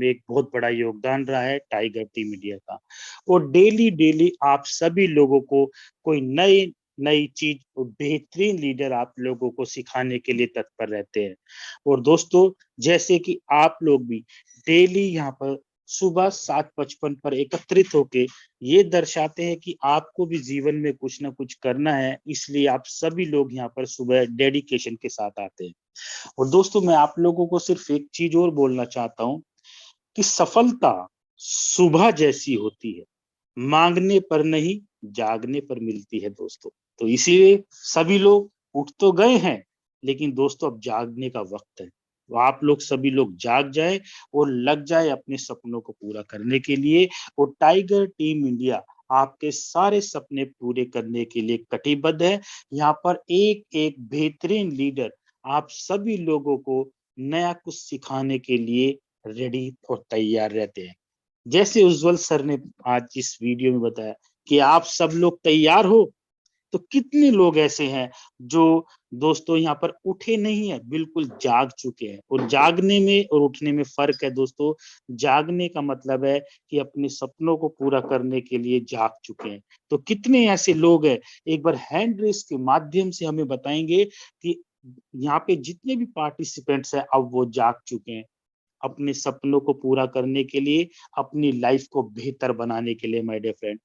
एक बहुत बड़ा योगदान रहा है टाइगर टीम इंडिया का। और डेली डेली आप सभी लोगों को कोई नई नई चीज और बेहतरीन लीडर आप लोगों को सिखाने के लिए तत्पर रहते हैं। और दोस्तों, जैसे कि आप लोग भी डेली यहाँ पर सुबह 7:55 पर एकत्रित होके ये दर्शाते हैं कि आपको भी जीवन में कुछ ना कुछ करना है, इसलिए आप सभी लोग यहाँ पर सुबह डेडिकेशन के साथ आते हैं। और दोस्तों, मैं आप लोगों को सिर्फ एक चीज और बोलना चाहता हूँ कि सफलता सुबह जैसी होती है, मांगने पर नहीं जागने पर मिलती है दोस्तों। तो इसीलिए सभी लोग उठ तो गए हैं, लेकिन दोस्तों अब जागने का वक्त है। तो आप लोग सभी लोग जाग जाए और लग जाए अपने सपनों को पूरा करने के लिए। और टाइगर टीम इंडिया आपके सारे सपने पूरे करने के लिए कटिबद्ध है। यहाँ पर एक एक बेहतरीन लीडर आप सभी लोगों को नया कुछ सिखाने के लिए रेडी और तैयार रहते हैं। जैसे उज्जवल सर ने आज इस वीडियो में बताया कि आप सब लोग तैयार हो, तो कितने लोग ऐसे हैं जो दोस्तों यहाँ पर उठे नहीं है, बिल्कुल जाग चुके हैं। और जागने में और उठने में फर्क है दोस्तों। जागने का मतलब है कि अपने सपनों को पूरा करने के लिए जाग चुके हैं। तो कितने ऐसे लोग हैं, एक बार हैंड रेस के माध्यम से हमें बताएंगे कि यहाँ पे जितने भी पार्टिसिपेंट्स हैं अब वो जाग चुके हैं अपने सपनों को पूरा करने के लिए, अपनी लाइफ को बेहतर बनाने के लिए। माय डियर फ्रेंड,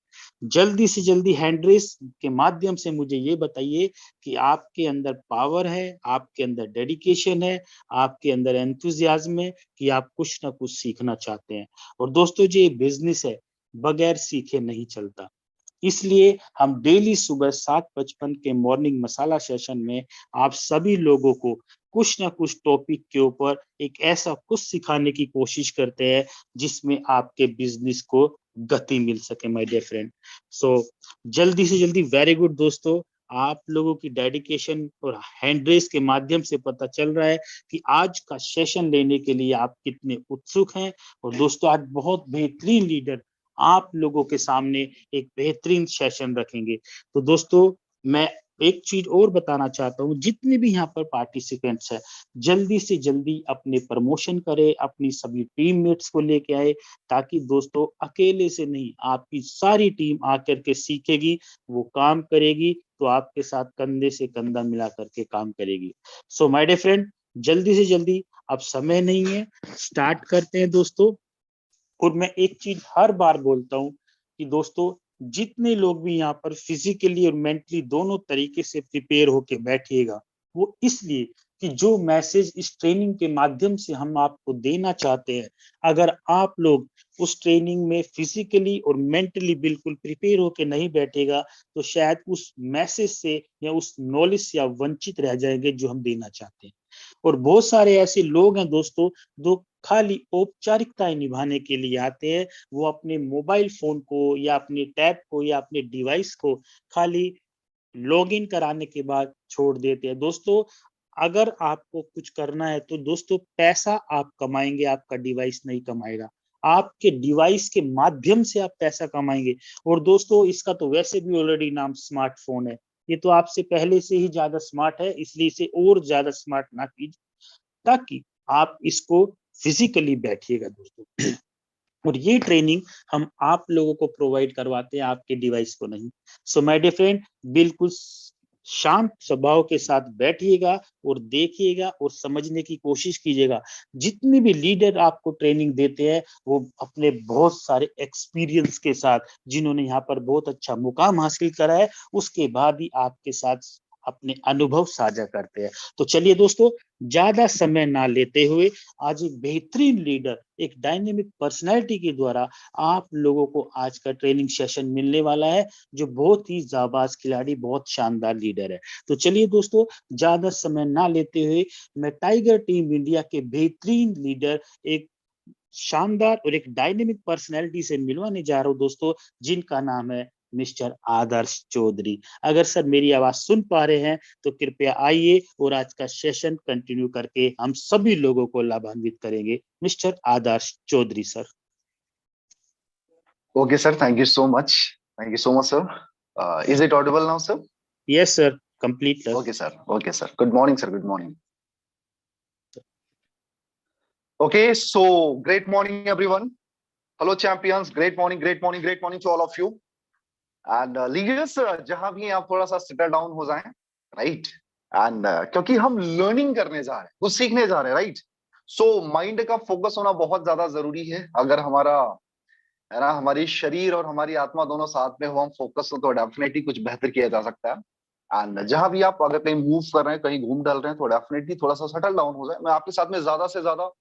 जल्दी से जल्दी हैंड रेस के माध्यम से मुझे ये बताइए कि आपके अंदर पावर है, आपके अंदर डेडिकेशन है, आपके अंदर एंथुजियाज्म है कि आप कुछ ना कुछ सीखना चाहते हैं। और दोस्तों, जो ये बिजनेस है बगैर सीखे नहीं चलता, इसलिए हम डेली सुबह 7:55 के मॉर्निंग मसाला सेशन में आप सभी लोगों को कुछ ना कुछ टॉपिक के ऊपर एक ऐसा कुछ सिखाने की कोशिश करते हैं जिसमें आपके बिजनेस को गति मिल सके। माय डियर फ्रेंड, सो जल्दी से जल्दी, वेरी गुड दोस्तों, आप लोगों की डेडिकेशन और हैंड रेस के माध्यम से पता चल रहा है कि आज का सेशन लेने के लिए आप कितने उत्सुक हैं। और दोस्तों, आज बहुत बेहतरीन लीडर आप लोगों के सामने एक बेहतरीन सेशन रखेंगे। तो दोस्तों, मैं एक चीज और बताना चाहता हूँ, जितने भी यहाँ पर पार्टिसिपेंट्स हैं जल्दी से जल्दी अपने प्रमोशन करें, अपनी सभी टीममेट्स को लेके आए, ताकि दोस्तों अकेले से नहीं, आपकी सारी टीम आकर के सीखेगी, वो काम करेगी, तो आपके साथ कंधे से कंधा मिला करके काम करेगी। सो माय डियर फ्रेंड, जल्दी से जल्दी, अब समय नहीं है, स्टार्ट करते हैं दोस्तों। और मैं एक चीज हर बार बोलता हूँ कि दोस्तों, जितने लोग भी यहाँ पर फिजिकली और मेंटली दोनों तरीके से प्रिपेयर होके बैठिएगा, वो इसलिए कि जो मैसेज इस ट्रेनिंग के माध्यम से हम आपको देना चाहते हैं, अगर आप लोग उस ट्रेनिंग में फिजिकली और मेंटली बिल्कुल प्रिपेयर होके नहीं बैठेगा, तो शायद उस मैसेज से या उस नॉलेज से आप वंचित रह जाएंगे जो हम देना चाहते हैं। और बहुत सारे ऐसे लोग हैं दोस्तों जो खाली औपचारिकताएं निभाने के लिए आते हैं। वो अपने मोबाइल फोन को या अपने टैब को या अपने डिवाइस को खाली लॉगिन कराने के बाद छोड़ देते हैं। दोस्तों, अगर आपको कुछ करना है तो दोस्तों पैसा आप कमाएंगे, आपका डिवाइस नहीं कमाएगा। आपके डिवाइस के माध्यम से आप पैसा कमाएंगे। और दोस्तों, इसका तो वैसे भी ऑलरेडी नाम स्मार्टफोन है, ये तो आपसे पहले से ही ज्यादा स्मार्ट है, इसलिए इसे और ज्यादा स्मार्ट ना कीजिए, ताकि आप इसको फिजिकली बैठिएगा दोस्तों। और ये ट्रेनिंग हम आप लोगों को प्रोवाइड करवाते हैं, आपके डिवाइस को नहीं। सो माय डियर फ्रेंड, बिल्कुल शांत स्वभाव के साथ बैठिएगा और देखिएगा और समझने की कोशिश कीजिएगा। जितने भी लीडर आपको ट्रेनिंग देते हैं वो अपने बहुत सारे एक्सपीरियंस के साथ, जिन्होंने यहाँ पर बहुत अच्छा मुकाम हासिल करा है, उसके बाद ही आपके साथ अपने अनुभव साझा करते हैं। तो चलिए दोस्तों, ज्यादा समय ना लेते हुए आज एक बेहतरीन लीडर, एक डायनेमिक पर्सनैलिटी के द्वारा आप लोगों को आज का ट्रेनिंग सेशन मिलने वाला है, जो बहुत ही जाबाज खिलाड़ी, बहुत शानदार लीडर है। तो चलिए दोस्तों, ज्यादा समय ना लेते हुए मैं टाइगर टीम इंडिया के बेहतरीन लीडर, एक शानदार और एक डायनेमिक पर्सनैलिटी से मिलवाने जा रहा हूं दोस्तों, जिनका नाम है मिस्टर आदर्श चौधरी। अगर सर मेरी आवाज सुन पा रहे हैं तो कृपया आइए और आज का सेशन कंटिन्यू करके हम सभी लोगों को लाभान्वित करेंगे। Mister Adarsh Chaudhary sir. Okay, sir. Thank you so much. Thank you so much, sir. Is it audible now, sir? Yes sir, complete sir. Okay, sir. Okay, sir. Good morning, sir. Good morning. Okay, so great morning, everyone. Hello, champions. Great morning, great morning, great morning to all of you. And leaders, जहां भी आप थोड़ा सा settle down हो जाएं, right? And क्योंकि हम learning करने जा रहे हैं, कुछ सीखने जा रहे हैं, right? So mind का focus होना बहुत ज्यादा जरूरी है. अगर हमारा है ना हमारी शरीर और हमारी आत्मा दोनों साथ में हो, हम फोकस हो, तो डेफिनेटली कुछ बेहतर किया जा सकता है. एंड जहां भी आप अगर कहीं मूव कर रहे हैं, कहीं घूम डाल रहे हैं, तो डेफिनेटली थोड़ा सा सेटल डाउन हो जाए. मैं आपके साथ में ज्यादा से ज्यादा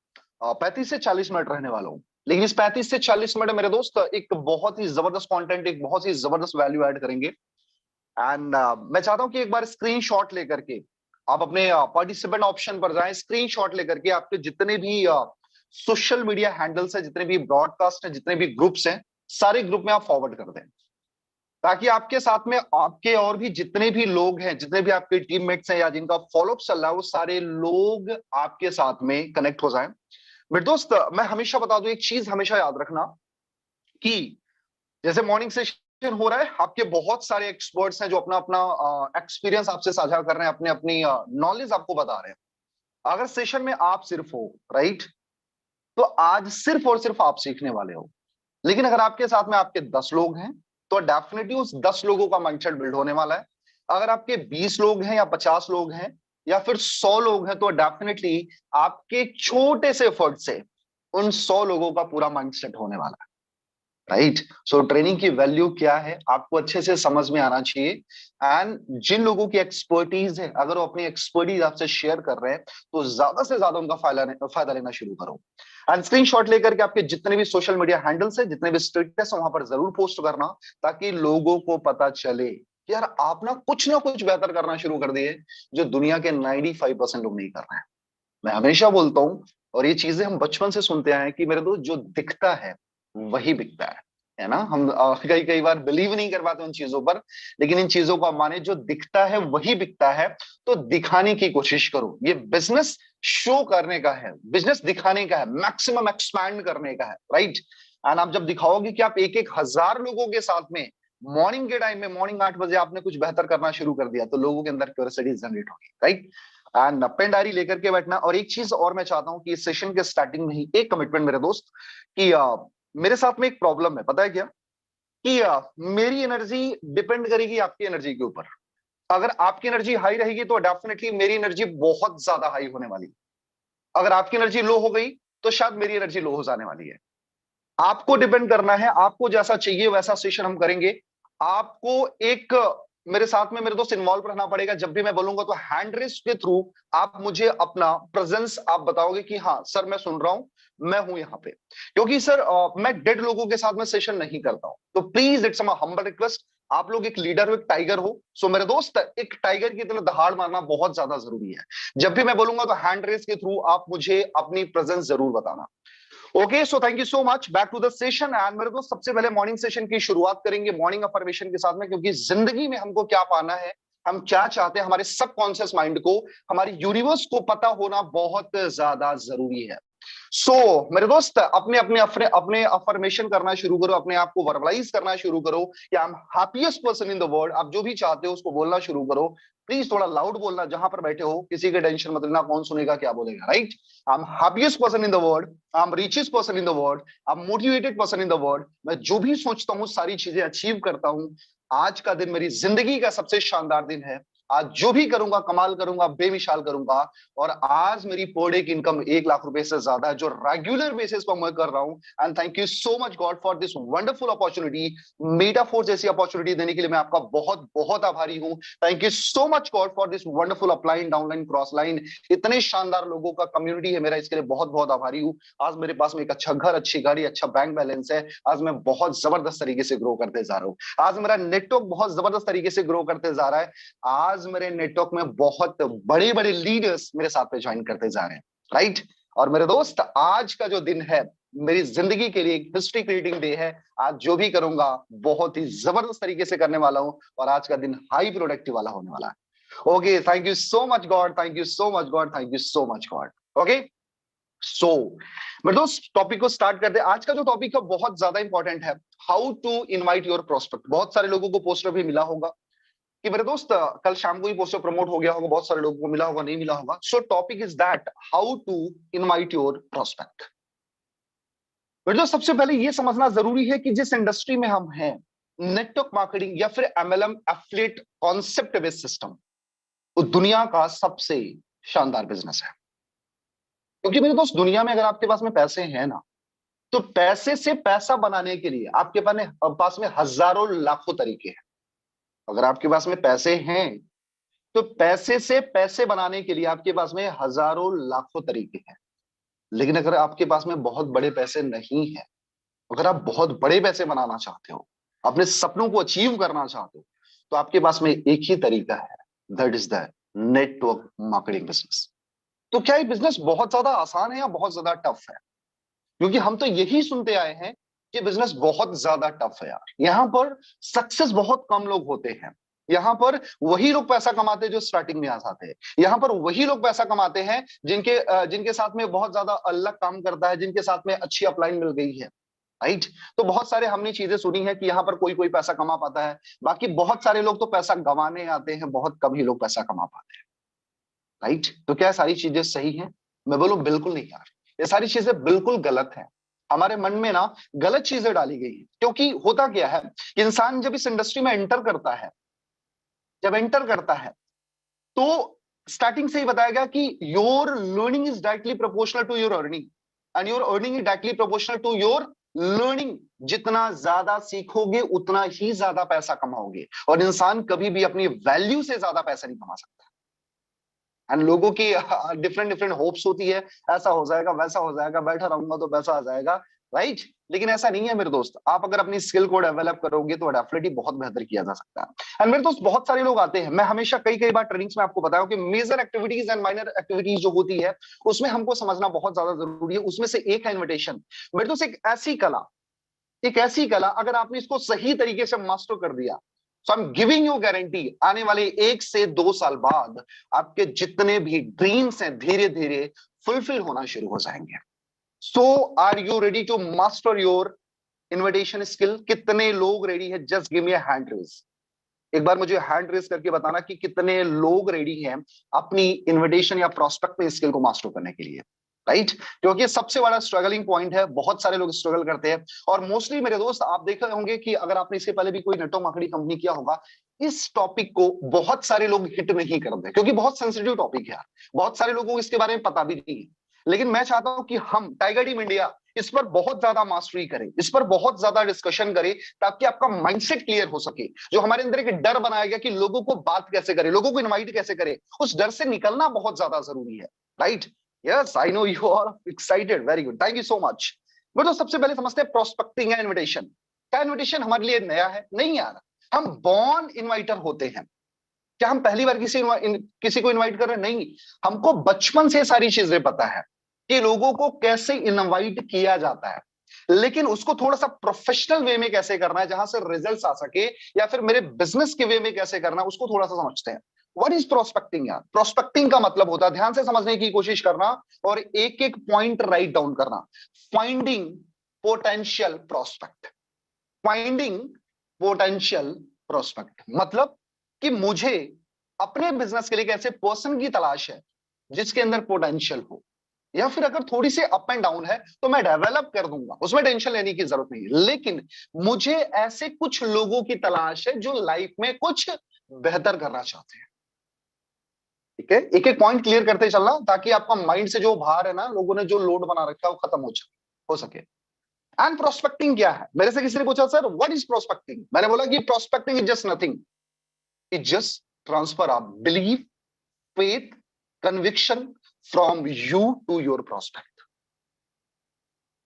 35 से 40 मिनट रहने वाला हूँ. लेकिन इस 35 से 40 मिनट मेरे दोस्त एक बहुत ही जबरदस्त कंटेंट, एक बहुत ही जबरदस्त वैल्यू ऐड करेंगे. एंड मैं चाहता हूं कि एक बार स्क्रीन शॉट लेकर के आप अपने पार्टिसिपेंट ऑप्शन पर जाएं. स्क्रीन शॉट लेकर के आपके जितने भी सोशल मीडिया हैंडल्स हैं, जितने भी ब्रॉडकास्ट हैं, जितने भी ग्रुप्स हैं, सारे ग्रुप में आप फॉरवर्ड कर दें, ताकि आपके साथ में आपके और भी जितने भी लोग हैं, जितने भी आपके टीममेट्स हैं या जिनका फॉलोअप चल रहा है, वो सारे लोग आपके साथ में कनेक्ट हो जाएं. मेरे दोस्त, मैं हमेशा बता दूं, एक चीज हमेशा याद रखना कि जैसे मॉर्निंग सेशन हो रहा है, आपके बहुत सारे एक्सपर्ट्स हैं जो अपना अपना एक्सपीरियंस आपसे साझा कर रहे हैं, अपने अपनी नॉलेज आपको बता रहे हैं. अगर सेशन में आप सिर्फ हो, राइट, तो आज सिर्फ और सिर्फ आप सीखने वाले हो. लेकिन अगर आपके साथ में आपके 10 लोग हैं, तो डेफिनेटली उस 10 लोगों का माइंडसेट बिल्ड होने वाला है. अगर आपके 20 लोग हैं या 50 लोग हैं या फिर 100 लोग हैं, तो डेफिनेटली आपके छोटे से एफर्ट से उन 100 लोगों का पूरा माइंडसेट होने वाला है. राइट. सो ट्रेनिंग की वैल्यू क्या है आपको अच्छे से समझ में आना चाहिए. एंड जिन लोगों की एक्सपर्टीज है, अगर वो अपनी एक्सपर्टीज आपसे शेयर कर रहे हैं, तो ज्यादा से ज्यादा उनका फायदा लेना शुरू करो. एंड स्क्रीनशॉट लेकर के आपके जितने भी सोशल मीडिया हैंडल्स है, जितने भी स्टेटस है, वहां पर जरूर पोस्ट करना, ताकि लोगों को पता चले कि यार आप ना कुछ बेहतर करना शुरू कर दिए, जो दुनिया के 95% लोग नहीं कर रहे हैं. मैं हमेशा बोलता हूं, और ये चीजें हम बचपन से सुनते आए हैं कि मेरे दोस्त, जो दिखता है वही बिकता है ना. हम कई कई बार बिलीव नहीं कर पाते उन चीजों पर, लेकिन इन चीजों का माने, जो दिखता है वही बिकता है. तो दिखाने की कोशिश करो. ये बिजनेस शो करने का है, बिजनेस दिखाने का है, मैक्सिमम एक्सपैंड करने का है, राइट. एंड आप जब दिखाओगे कि आप एक एक हजार लोगों के साथ में मॉर्निंग के टाइम में, मॉर्निंग 8 बजे आपने कुछ बेहतर करना शुरू कर दिया, तो लोगों के अंदर क्यूरियोसिटी जनरेट होगी, राइट. एंड पेन डायरी लेकर के बैठना. और एक चीज और मैं चाहता हूं कि इस सेशन के स्टार्टिंग में ही एक कमिटमेंट मेरे दोस्त, कि मेरे साथ में एक प्रॉब्लम है, पता है क्या, कि मेरी एनर्जी डिपेंड करेगी आपकी एनर्जी के ऊपर. अगर आपकी एनर्जी हाई रहेगी, तो डेफिनेटली मेरी एनर्जी बहुत ज्यादा हाई होने वाली है. अगर आपकी एनर्जी लो हो गई, तो शायद मेरी एनर्जी लो हो जाने वाली है. आपको डिपेंड करना है, आपको जैसा चाहिए वैसा सेशन हम करेंगे. आपको एक मेरे साथ में मेरे दोस्त इन्वॉल्व रहना पड़ेगा. जब भी मैं बोलूंगा, तो हैंड रेस के थ्रू आप मुझे अपना प्रेजेंस आप बताओगे कि हाँ सर, मैं सुन रहा हूं, मैं हूं यहाँ पे. क्योंकि सर मैं डेड लोगों के साथ में सेशन नहीं करता हूं. तो please, it's my humble request, आप लोग एक लीडर हो, एक टाइगर हो. सो मेरे दोस्त, एक टाइगर की तरह दहाड़ मारना बहुत ज्यादा जरूरी है. जब भी मैं बोलूंगा, तो हैंड रेस के थ्रू आप मुझे अपनी प्रेजेंस जरूर बताना. Okay, so thank you so much. Back to the session. And मेरे दोस्त, सबसे पहले मॉर्निंग सेशन की शुरुआत करेंगे मॉर्निंग अफर्मेशन के साथ में, क्योंकि जिंदगी में हमको क्या पाना है, हम क्या चाहते हैं, हमारे सबकॉन्शियस माइंड को, हमारी यूनिवर्स को पता होना बहुत ज्यादा जरूरी है. सो मेरे दोस्त, अपने अपने अपने अपने अफर्मेशन करना शुरू करो, अपने आप को वर्बलाइज करना शुरू करो कि I am happiest person in the world. आप जो भी चाहते हो उसको बोलना शुरू करो. प्लीज थोड़ा लाउड बोलना, जहां पर बैठे हो, किसी के टेंशन मत लेना, कौन सुनेगा क्या बोलेगा, right. I am happiest person in the world, I am richest person in the world, I am motivated person in the world. मैं जो भी सोचता हूँ सारी चीजें अचीव करता हूँ. आज का दिन मेरी जिंदगी का सबसे शानदार दिन है. आज जो भी करूंगा कमाल करूंगा, बेमिसाल करूंगा. और आज मेरी पर डे की इनकम 1 लाख रुपए से ज्यादा है, जो रेगुलर बेसिस पर मैं कर रहा हूं. And thank you so much God for this wonderful opportunity. Metaphor जैसी अपॉर्चुनिटी देने के लिए मैं आपका बहुत बहुत आभारी हूं. Thank you so much God for this wonderful upline, downline, cross line. इतने शानदार लोगों का कम्युनिटी है मेरा, इसके लिए बहुत बहुत आभारी हूं. आज मेरे पास में एक अच्छा घर, अच्छी गाड़ी, अच्छा बैंक बैलेंस है. आज मैं बहुत जबरदस्त तरीके से ग्रो करते जा रहा हूं. आज मेरा नेटवर्क बहुत जबरदस्त तरीके से ग्रो करते जा रहा है. आज मेरे नेटवर्क में बहुत बड़े बड़े लीडर्स मेरे साथ में ज्वाइन करते जा रहे हैं, राइट. और मेरे दोस्त, आज का जो दिन है मेरी जिंदगी के लिए एक हिस्ट्री क्रिएटिंग डे है. आज जो भी करूंगा बहुत ही जबरदस्त तरीके से करने वाला हूं, और आज का दिन हाई प्रोडक्टिव वाला होने वाला है. Okay, thank you so much God, thank you so much God, thank you so much God. Okay, so मेरे दोस्त, टॉपिक को स्टार्ट करते हैं. आज का जो टॉपिक है बहुत ज्यादा इंपॉर्टेंट है, how to invite your prospect. बहुत सारे लोगों को पोस्टर भी मिला होगा. कि मेरे दोस्त कल शाम को ही पोस्टर प्रमोट हो गया होगा, बहुत सारे लोगों को मिला होगा, नहीं मिला होगा। So topic is that how to invite your prospect. मेरे दोस्त सबसे पहले ये समझना जरूरी है कि जिस इंडस्ट्री में हम हैं, नेटवर्क मार्केटिंग या फिर MLM affiliate concept based system, वो दुनिया का सबसे शानदार बिजनेस है। क्योंकि मेरे दोस्त दुनिया में अगर आपके पास में पैसे हैं ना, तो पैसे से पैसा बनाने के लिए आपके पास में हजारों लाखों तरीके हैं। अगर आपके पास में पैसे हैं तो पैसे से पैसे बनाने के लिए आपके पास में हजारों लाखों तरीके हैं। लेकिन अगर आपके पास में बहुत बड़े पैसे नहीं है, अगर आप बहुत बड़े पैसे बनाना चाहते हो, अपने सपनों को अचीव करना चाहते हो, तो आपके पास में एक ही तरीका है, that is the network marketing business. तो क्या ये बिजनेस बहुत ज्यादा आसान है या बहुत ज्यादा टफ है? क्योंकि हम तो यही सुनते आए हैं कि बिजनेस बहुत ज्यादा टफ है यार, यहाँ पर सक्सेस बहुत कम लोग होते हैं, यहाँ पर वही लोग पैसा कमाते हैं जो स्टार्टिंग में आ जाते हैं, यहाँ पर वही लोग पैसा कमाते हैं जिनके साथ में बहुत ज्यादा अल्लाह काम करता है, जिनके साथ में अच्छी अपलाइन मिल गई है, राइट। तो बहुत सारे हमने चीजें सुनी है कि यहाँ पर कोई कोई पैसा कमा पाता है, बाकी बहुत सारे लोग तो पैसा गंवाने आते हैं, बहुत कम ही लोग पैसा कमा पाते हैं, राइट। तो क्या सारी चीजें सही हैं? मैं बोलूं बिल्कुल नहीं यार, ये सारी चीजें बिल्कुल गलत है। हमारे मन में ना गलत चीजें डाली गई है। क्योंकि होता क्या है, इंसान जब इस इंडस्ट्री में एंटर करता है, तो स्टार्टिंग से ही बताया गया कि your learning is directly proportional to your earning and your earning is directly proportional to your learning. जितना ज्यादा सीखोगे उतना ही ज्यादा पैसा कमाओगे, और इंसान कभी भी अपनी वैल्यू से ज्यादा पैसा नहीं कमा सकता। एंड लोगों की डिफरेंट डिफरेंट होप्स होती है, ऐसा हो जाएगा, वैसा हो जाएगा, बैठा रहूंगा तो पैसा आ जाएगा, राइट। लेकिन ऐसा नहीं है मेरे दोस्त। आप अगर अपनी स्किल को डेवलप करोगे तो डेफिनेटली बहुत बेहतर किया जा सकता है। एंड मेरे दोस्त बहुत सारे लोग आते हैं, मैं हमेशा कई बार ट्रेनिंग्स में आपको बताया कि major activities and minor activities जो होती है उसमें हमको समझना बहुत ज्यादा जरूरी है। उसमें से एक है इन्विटेशन। मेरे दोस्त एक ऐसी कला अगर आपने इसको सही तरीके से मास्टर कर दिया, so I am giving you guarantee, आने वाले 1 से 2 साल बाद आपके जितने भी ड्रीम्स हैं धीरे धीरे फुलफिल होना शुरू हो जाएंगे। So are you ready to master your invitation skill? कितने लोग रेडी है? Just give me a hand raise. एक बार मुझे हैंड रेज करके बताना कि कितने लोग रेडी हैं अपनी इन्विटेशन या प्रोस्पेक्ट में स्किल को मास्टर करने के लिए, राइट। क्योंकि सबसे बड़ा स्ट्रगलिंग पॉइंट है, बहुत सारे लोग स्ट्रगल करते हैं। और मोस्टली मेरे दोस्त आप देखे होंगे कि अगर आपने इससे पहले भी कोई नेटवर्क मार्केटिंग कंपनी किया होगा, इस टॉपिक को बहुत सारे लोग हिट नहीं करते, क्योंकि बहुत सेंसिटिव टॉपिक है, बहुत सारे लोगों को इसके बारे में पता भी नहीं है। लेकिन मैं चाहता हूं कि हम टाइगर टीम इंडिया इस पर बहुत ज्यादा मास्टरी करें, इस पर बहुत ज्यादा डिस्कशन करें, ताकि आपका माइंडसेट क्लियर हो सके। जो हमारे अंदर एक डर बनाया गया कि लोगों को बात कैसे करें, लोगों को इनवाइट कैसे करें, उस डर से निकलना बहुत ज्यादा जरूरी है, right. Yes, I know you are excited, very good, thank you so much. तो सबसे पहले समझते हैं प्रोस्पेक्टिंग एंड इन्विटेशन। क्या इन्विटेशन हमारे लिए नया है? नहीं यार, हम बॉर्न इन्वाइटर होते हैं। क्या हम पहली बार किसी को इनवाइट कर रहे हैं? नहीं, हमको बचपन से सारी चीजें पता है कि लोगों को कैसे इनवाइट किया जाता है, लेकिन उसको थोड़ा सा प्रोफेशनल वे में कैसे करना है जहां से रिजल्ट्स आ सके, या फिर मेरे बिजनेस के वे में कैसे करना है, उसको थोड़ा सा समझते हैं। व्हाट इज प्रोस्पेक्टिंग यार? प्रोस्पेक्टिंग का मतलब होता है ध्यान से समझने की कोशिश करना और एक एक पॉइंट राइट डाउन करना। Finding potential prospect. Finding potential prospect मतलब कि मुझे अपने बिजनेस के लिए एक ऐसे पर्सन की तलाश है जिसके अंदर पोटेंशियल हो, या फिर अगर थोड़ी सी अप एंड डाउन है तो मैं डेवलप कर दूंगा, उसमें टेंशन लेने की जरूरत नहीं है। लेकिन मुझे ऐसे कुछ लोगों की तलाश है जो लाइफ में कुछ बेहतर करना चाहते हैं, ठीक है। एक एक पॉइंट क्लियर करते चलना ताकि आपका माइंड से जो भार है ना, लोगों ने जो लोड बना रखा है वो खत्म हो सके। एंड प्रोस्पेक्टिंग क्या है? मेरे से किसी ने पूछा सर व्हाट इज प्रोस्पेक्टिंग, मैंने बोला कि prospecting is just nothing, it just transfer of belief, faith, conviction from you to your prospect.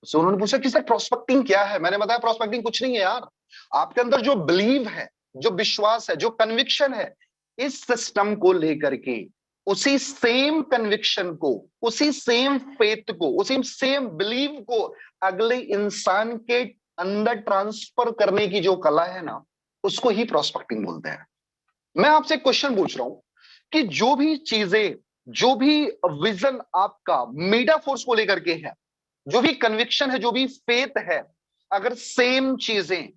So उन्होंने पूछा कि सर प्रोस्पेक्टिंग क्या है? मैंने बताया प्रोस्पेक्टिंग कुछ नहीं है यार, आपके अंदर जो बिलीव है, जो विश्वास है, जो कन्विक्शन है, इस सिस्टम को लेकर के उसी सेम कन्विक्शन को, उसी सेम फेथ को, उसी सेम बिलीव को अगले इंसान के अंदर ट्रांसफर करने की जो कला है ना, उसको ही प्रोस्पेक्टिंग बोलते हैं। मैं आपसे एक क्वेश्चन पूछ रहा हूं कि जो भी चीजें, जो भी विजन आपका मीडिया फोर्स को लेकर के है, जो भी कन्विक्शन है, जो भी फेथ है, अगर सेम चीजें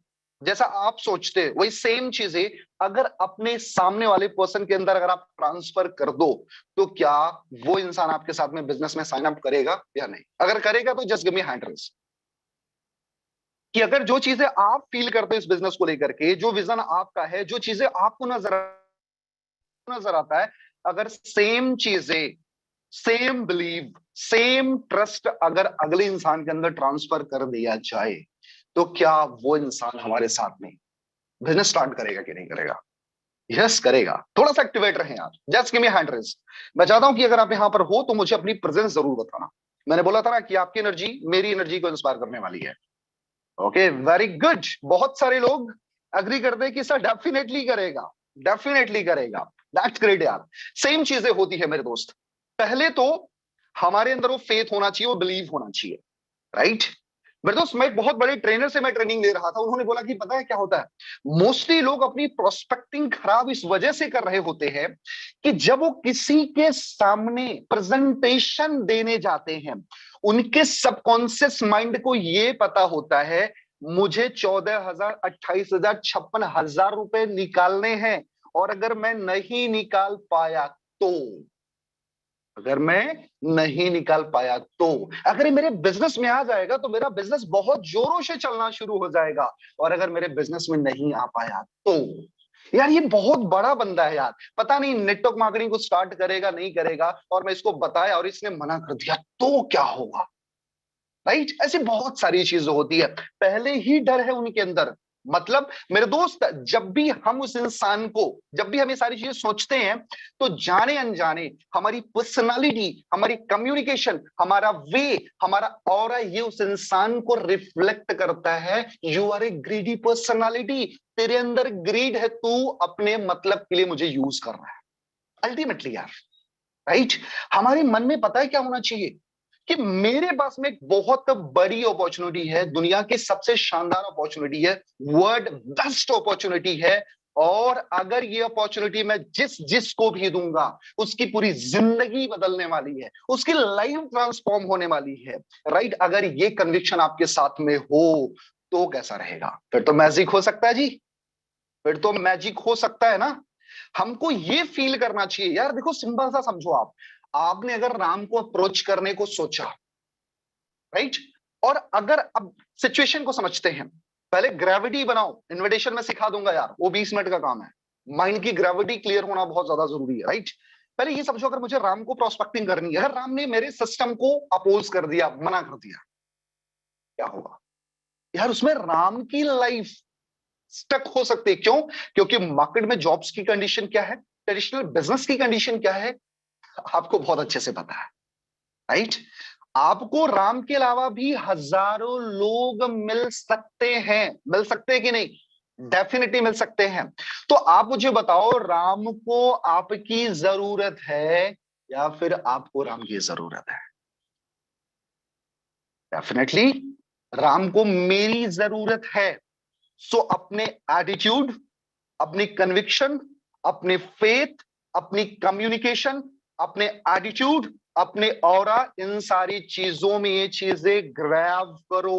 जैसा आप सोचते हैं वही सेम चीजें अगर अपने सामने वाले पर्सन के अंदर अगर आप ट्रांसफर कर दो, तो क्या वो इंसान आपके साथ में बिजनेस में साइन अप करेगा या नहीं? अगर करेगा तो just give me hand raise कि अगर जो चीजें आप फील करते हो इस बिजनेस को लेकर के, जो विजन आपका है, जो चीजें आपको नजर आता है, अगर सेम चीजें, सेम बिलीव, सेम ट्रस्ट अगर अगले इंसान के अंदर ट्रांसफर कर दिया जाए, तो क्या वो इंसान हमारे साथ में बिजनेस स्टार्ट करेगा कि नहीं करेगा? यस करेगा। थोड़ा सा एक्टिवेट रहे यार, just give me hand raise. मैं चाहता हूं कि अगर आप यहां पर हो तो मुझे अपनी प्रेजेंस जरूर बताना। मैंने बोला था ना कि आपकी एनर्जी मेरी एनर्जी को इंस्पायर करने वाली है। Okay, very good. बहुत सारे लोग अग्री करते हैं कि सर डेफिनेटली करेगा, डेफिनेटली करेगा। दैट्स ग्रेट यार। सेम चीजें होती है मेरे दोस्त। पहले तो हमारे अंदर वो फेथ होना चाहिए, वो बिलीव होना चाहिए, राइट? मेरे दोस्त, मैं एक बहुत बड़े ट्रेनर से मैं ट्रेनिंग ले रहा था। उन्होंने बोला कि पता है क्या होता है, मोस्टली लोग अपनी प्रोस्पेक्टिंग खराब इस वजह से कर रहे होते हैं कि जब वो किसी के सामने प्रेजेंटेशन देने जाते हैं, उनके सबकॉन्शियस माइंड को ये पता होता है मुझे 14,000, 28,000, 56,000 रुपए निकालने हैं, और अगर मैं नहीं निकाल पाया तो, अगर मैं नहीं निकाल पाया तो, अगर ये मेरे बिजनेस में आ जाएगा तो मेरा बिजनेस बहुत जोरों से चलना शुरू हो जाएगा, और अगर मेरे बिजनेस में नहीं आ पाया तो। यार ये बहुत बड़ा बंदा है यार, पता नहीं नेटवर्क मार्केटिंग को स्टार्ट करेगा नहीं करेगा, और मैं इसको बताया और इसने मना कर दिया तो क्या होगा, राइट? ऐसी बहुत सारी चीजें होती है, पहले ही डर है उनके अंदर। मतलब मेरे दोस्त, जब भी हम उस इंसान को, जब भी हम ये सारी चीजें सोचते हैं, तो जाने अनजाने हमारी पर्सनालिटी, हमारी कम्युनिकेशन, हमारा वे, हमारा ऑरा, ये उस इंसान को रिफ्लेक्ट करता है। You are a greedy personality, तेरे अंदर ग्रीड है, तू अपने मतलब के लिए मुझे यूज कर रहा है अल्टीमेटली यार, राइट? हमारे मन में पता है क्या होना चाहिए कि मेरे पास में एक बहुत बड़ी अपॉर्चुनिटी है, दुनिया की सबसे शानदार अपॉर्चुनिटी है, वर्ल्ड बेस्ट अपॉर्चुनिटी है, और अगर ये अपॉर्चुनिटी मैं जिस जिसको भी दूंगा, उसकी पूरी जिंदगी बदलने वाली है, उसकी लाइफ ट्रांसफॉर्म होने वाली है, राइट? अगर ये कन्विक्शन आपके साथ में हो तो कैसा रहेगा? फिर तो मैजिक हो सकता है जी, फिर तो मैजिक हो सकता है ना। हमको ये फील करना चाहिए यार। देखो सिंपल सा समझो, आप आपने अगर राम को अप्रोच करने को सोचा, राइट? और अगर अब सिचुएशन को समझते हैं, पहले ग्रेविटी बनाओ, इन्विटेशन में सिखा दूंगा यार, वो 20 मिनट का काम है। माइंड की ग्रेविटी क्लियर होना बहुत ज्यादा जरूरी है, राइट? पहले ये समझो, अगर मुझे राम को प्रोस्पेक्टिंग करनी है, अगर राम ने मेरे सिस्टम को अपोज कर दिया, मना कर दिया, क्या होगा यार? उसमें राम की लाइफ स्टक हो सकती है। क्यों? क्योंकि मार्केट में जॉब्स की कंडीशन क्या है, ट्रेडिशनल बिजनेस की कंडीशन क्या है, आपको बहुत अच्छे से पता है, राइट? आपको राम के अलावा भी हजारों लोग मिल सकते हैं कि नहीं? डेफिनेटली मिल सकते हैं। तो आप मुझे बताओ, राम को आपकी जरूरत है या फिर आपको राम की जरूरत है? डेफिनेटली राम को मेरी जरूरत है। सो अपने एटीट्यूड, अपनी कन्विक्शन, अपने फेथ, अपनी कम्युनिकेशन, अपने एटीट्यूड, अपने ऑरा, इन सारी चीजों में ये चीजें ग्रैब करो,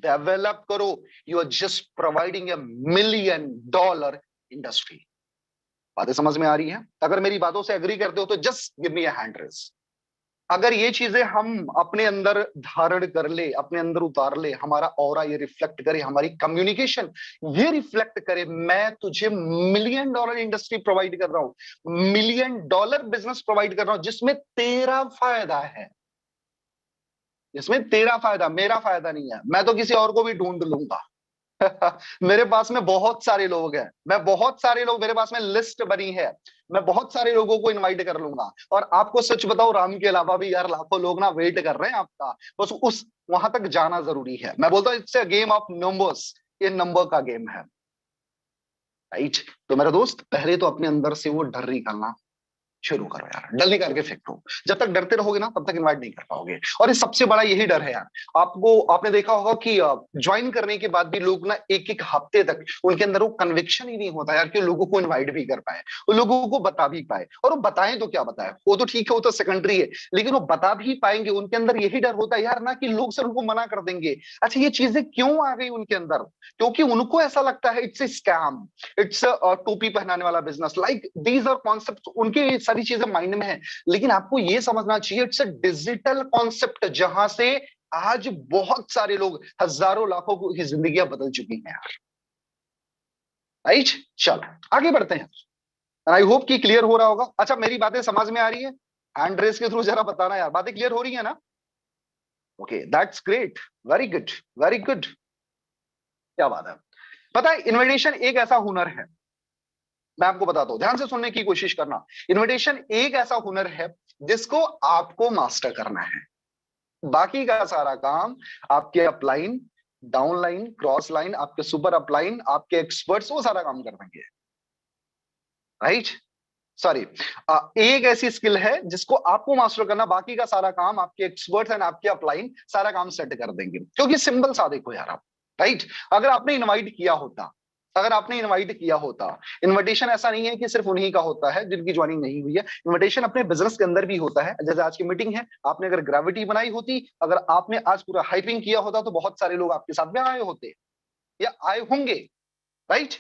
डेवलप करो। You are just providing a $1 million industry. बातें समझ में आ रही हैं? अगर मेरी बातों से एग्री करते हो तो just give me a hand raise. अगर ये चीजें हम अपने अंदर धारण कर ले, अपने अंदर उतार ले, हमारा ऑरा ये रिफ्लेक्ट करे, हमारी कम्युनिकेशन ये रिफ्लेक्ट करे, मैं तुझे $1 million इंडस्ट्री प्रोवाइड कर रहा हूं, $1 million बिजनेस प्रोवाइड कर रहा हूं, जिसमें तेरा फायदा है, जिसमें तेरा फायदा, मेरा फायदा नहीं है। मैं तो किसी और को भी ढूंढ लूंगा। मेरे पास में बहुत सारे लोग हैं, मैं बहुत सारे लोग, मेरे पास में लिस्ट बनी है, मैं बहुत सारे लोगों को इनवाइट कर लूंगा। और आपको सच बताओ, राम के अलावा भी यार लाखों लोग ना वेट कर रहे हैं आपका, बस उस वहां तक जाना जरूरी है। मैं बोलता हूँ it's a game of numbers, ये नंबर का गेम है, राइट? तो मेरा दोस्त, पहले तो अपने अंदर से वो डर निकालना शुरू करो यार, डर निकाल के फेंको। जब तक डरते रहोगे ना तब तक इनवाइट नहीं कर पाओगे। और ये सबसे बड़ा यही डर है यार। आपने देखा होगा कि ज्वाइन करने के बाद भी लोग ना एक एक हफ्ते तक उनके अंदर वो कन्विक्शन ही नहीं होता यार कि लोगों को इन्वाइट भी कर पाए, वो लोगों को बता भी पाए। और वो बताएं तो क्या बताए, वो तो ठीक है, वो तो सेकेंडरी है, लेकिन वो बता भी पाएंगे। उनके अंदर यही डर होता है यार ना कि लोग सर उनको मना कर देंगे। अच्छा, ये चीजें क्यों आ गई उनके अंदर? क्योंकि उनको ऐसा लगता है इट्स ए स्कैम, इट्स टोपी पहनाने वाला business, like these are concept. उनके सारी चीजें माइंड में है, लेकिन आपको ये समझना चाहिए इट्स अ डिजिटल कॉन्सेप्ट, जहां से आज बहुत सारे लोग, हजारों लाखों की जिंदगियां बदल चुकी हैं यार। राइट, चलो आगे बढ़ते हैं। आई होप कि क्लियर हो रहा होगा। अच्छा, मेरी बातें समझ में आ रही है? हैंड रेस के थ्रू जरा बताना यार, बातें क्लियर हो रही है ना? Okay, that's great, very good, very good, क्या बात है। पता है, इनविटेशन एक ऐसा हुनर है, मैं आपको बताता हूं, ध्यान से सुनने की कोशिश करना। इनविटेशन एक ऐसा हुनर है जिसको आपको मास्टर करना है। बाकी का सारा काम आपके अपलाइन, डाउनलाइन, क्रॉस लाइन, आपके सुपर अपलाइन, आपके एक्सपर्ट्स वो सारा काम कर देंगे। राइट, सॉरी, एक ऐसी स्किल है जिसको आपको मास्टर करना, बाकी का सारा काम आपके एक्सपर्ट्स एंड आपके अपलाइन सारा काम सेट कर देंगे। क्योंकि सिंपल सा देखो यार आप, राइट, अगर आपने इनवाइट किया होता, अगर आपने इनवाइट किया होता, इनविटेशन ऐसा नहीं है कि सिर्फ उन्हीं का होता है जिनकी ज्वाइनिंग नहीं हुई है, इनविटेशन अपने बिजनेस के अंदर भी होता है। जैसे आज की मीटिंग है, आपने अगर ग्रेविटी बनाई होती, अगर आपने आज पूरा हाइपिंग किया होता, तो बहुत सारे लोग आपके साथ में आए होते या आए होंगे। राइट,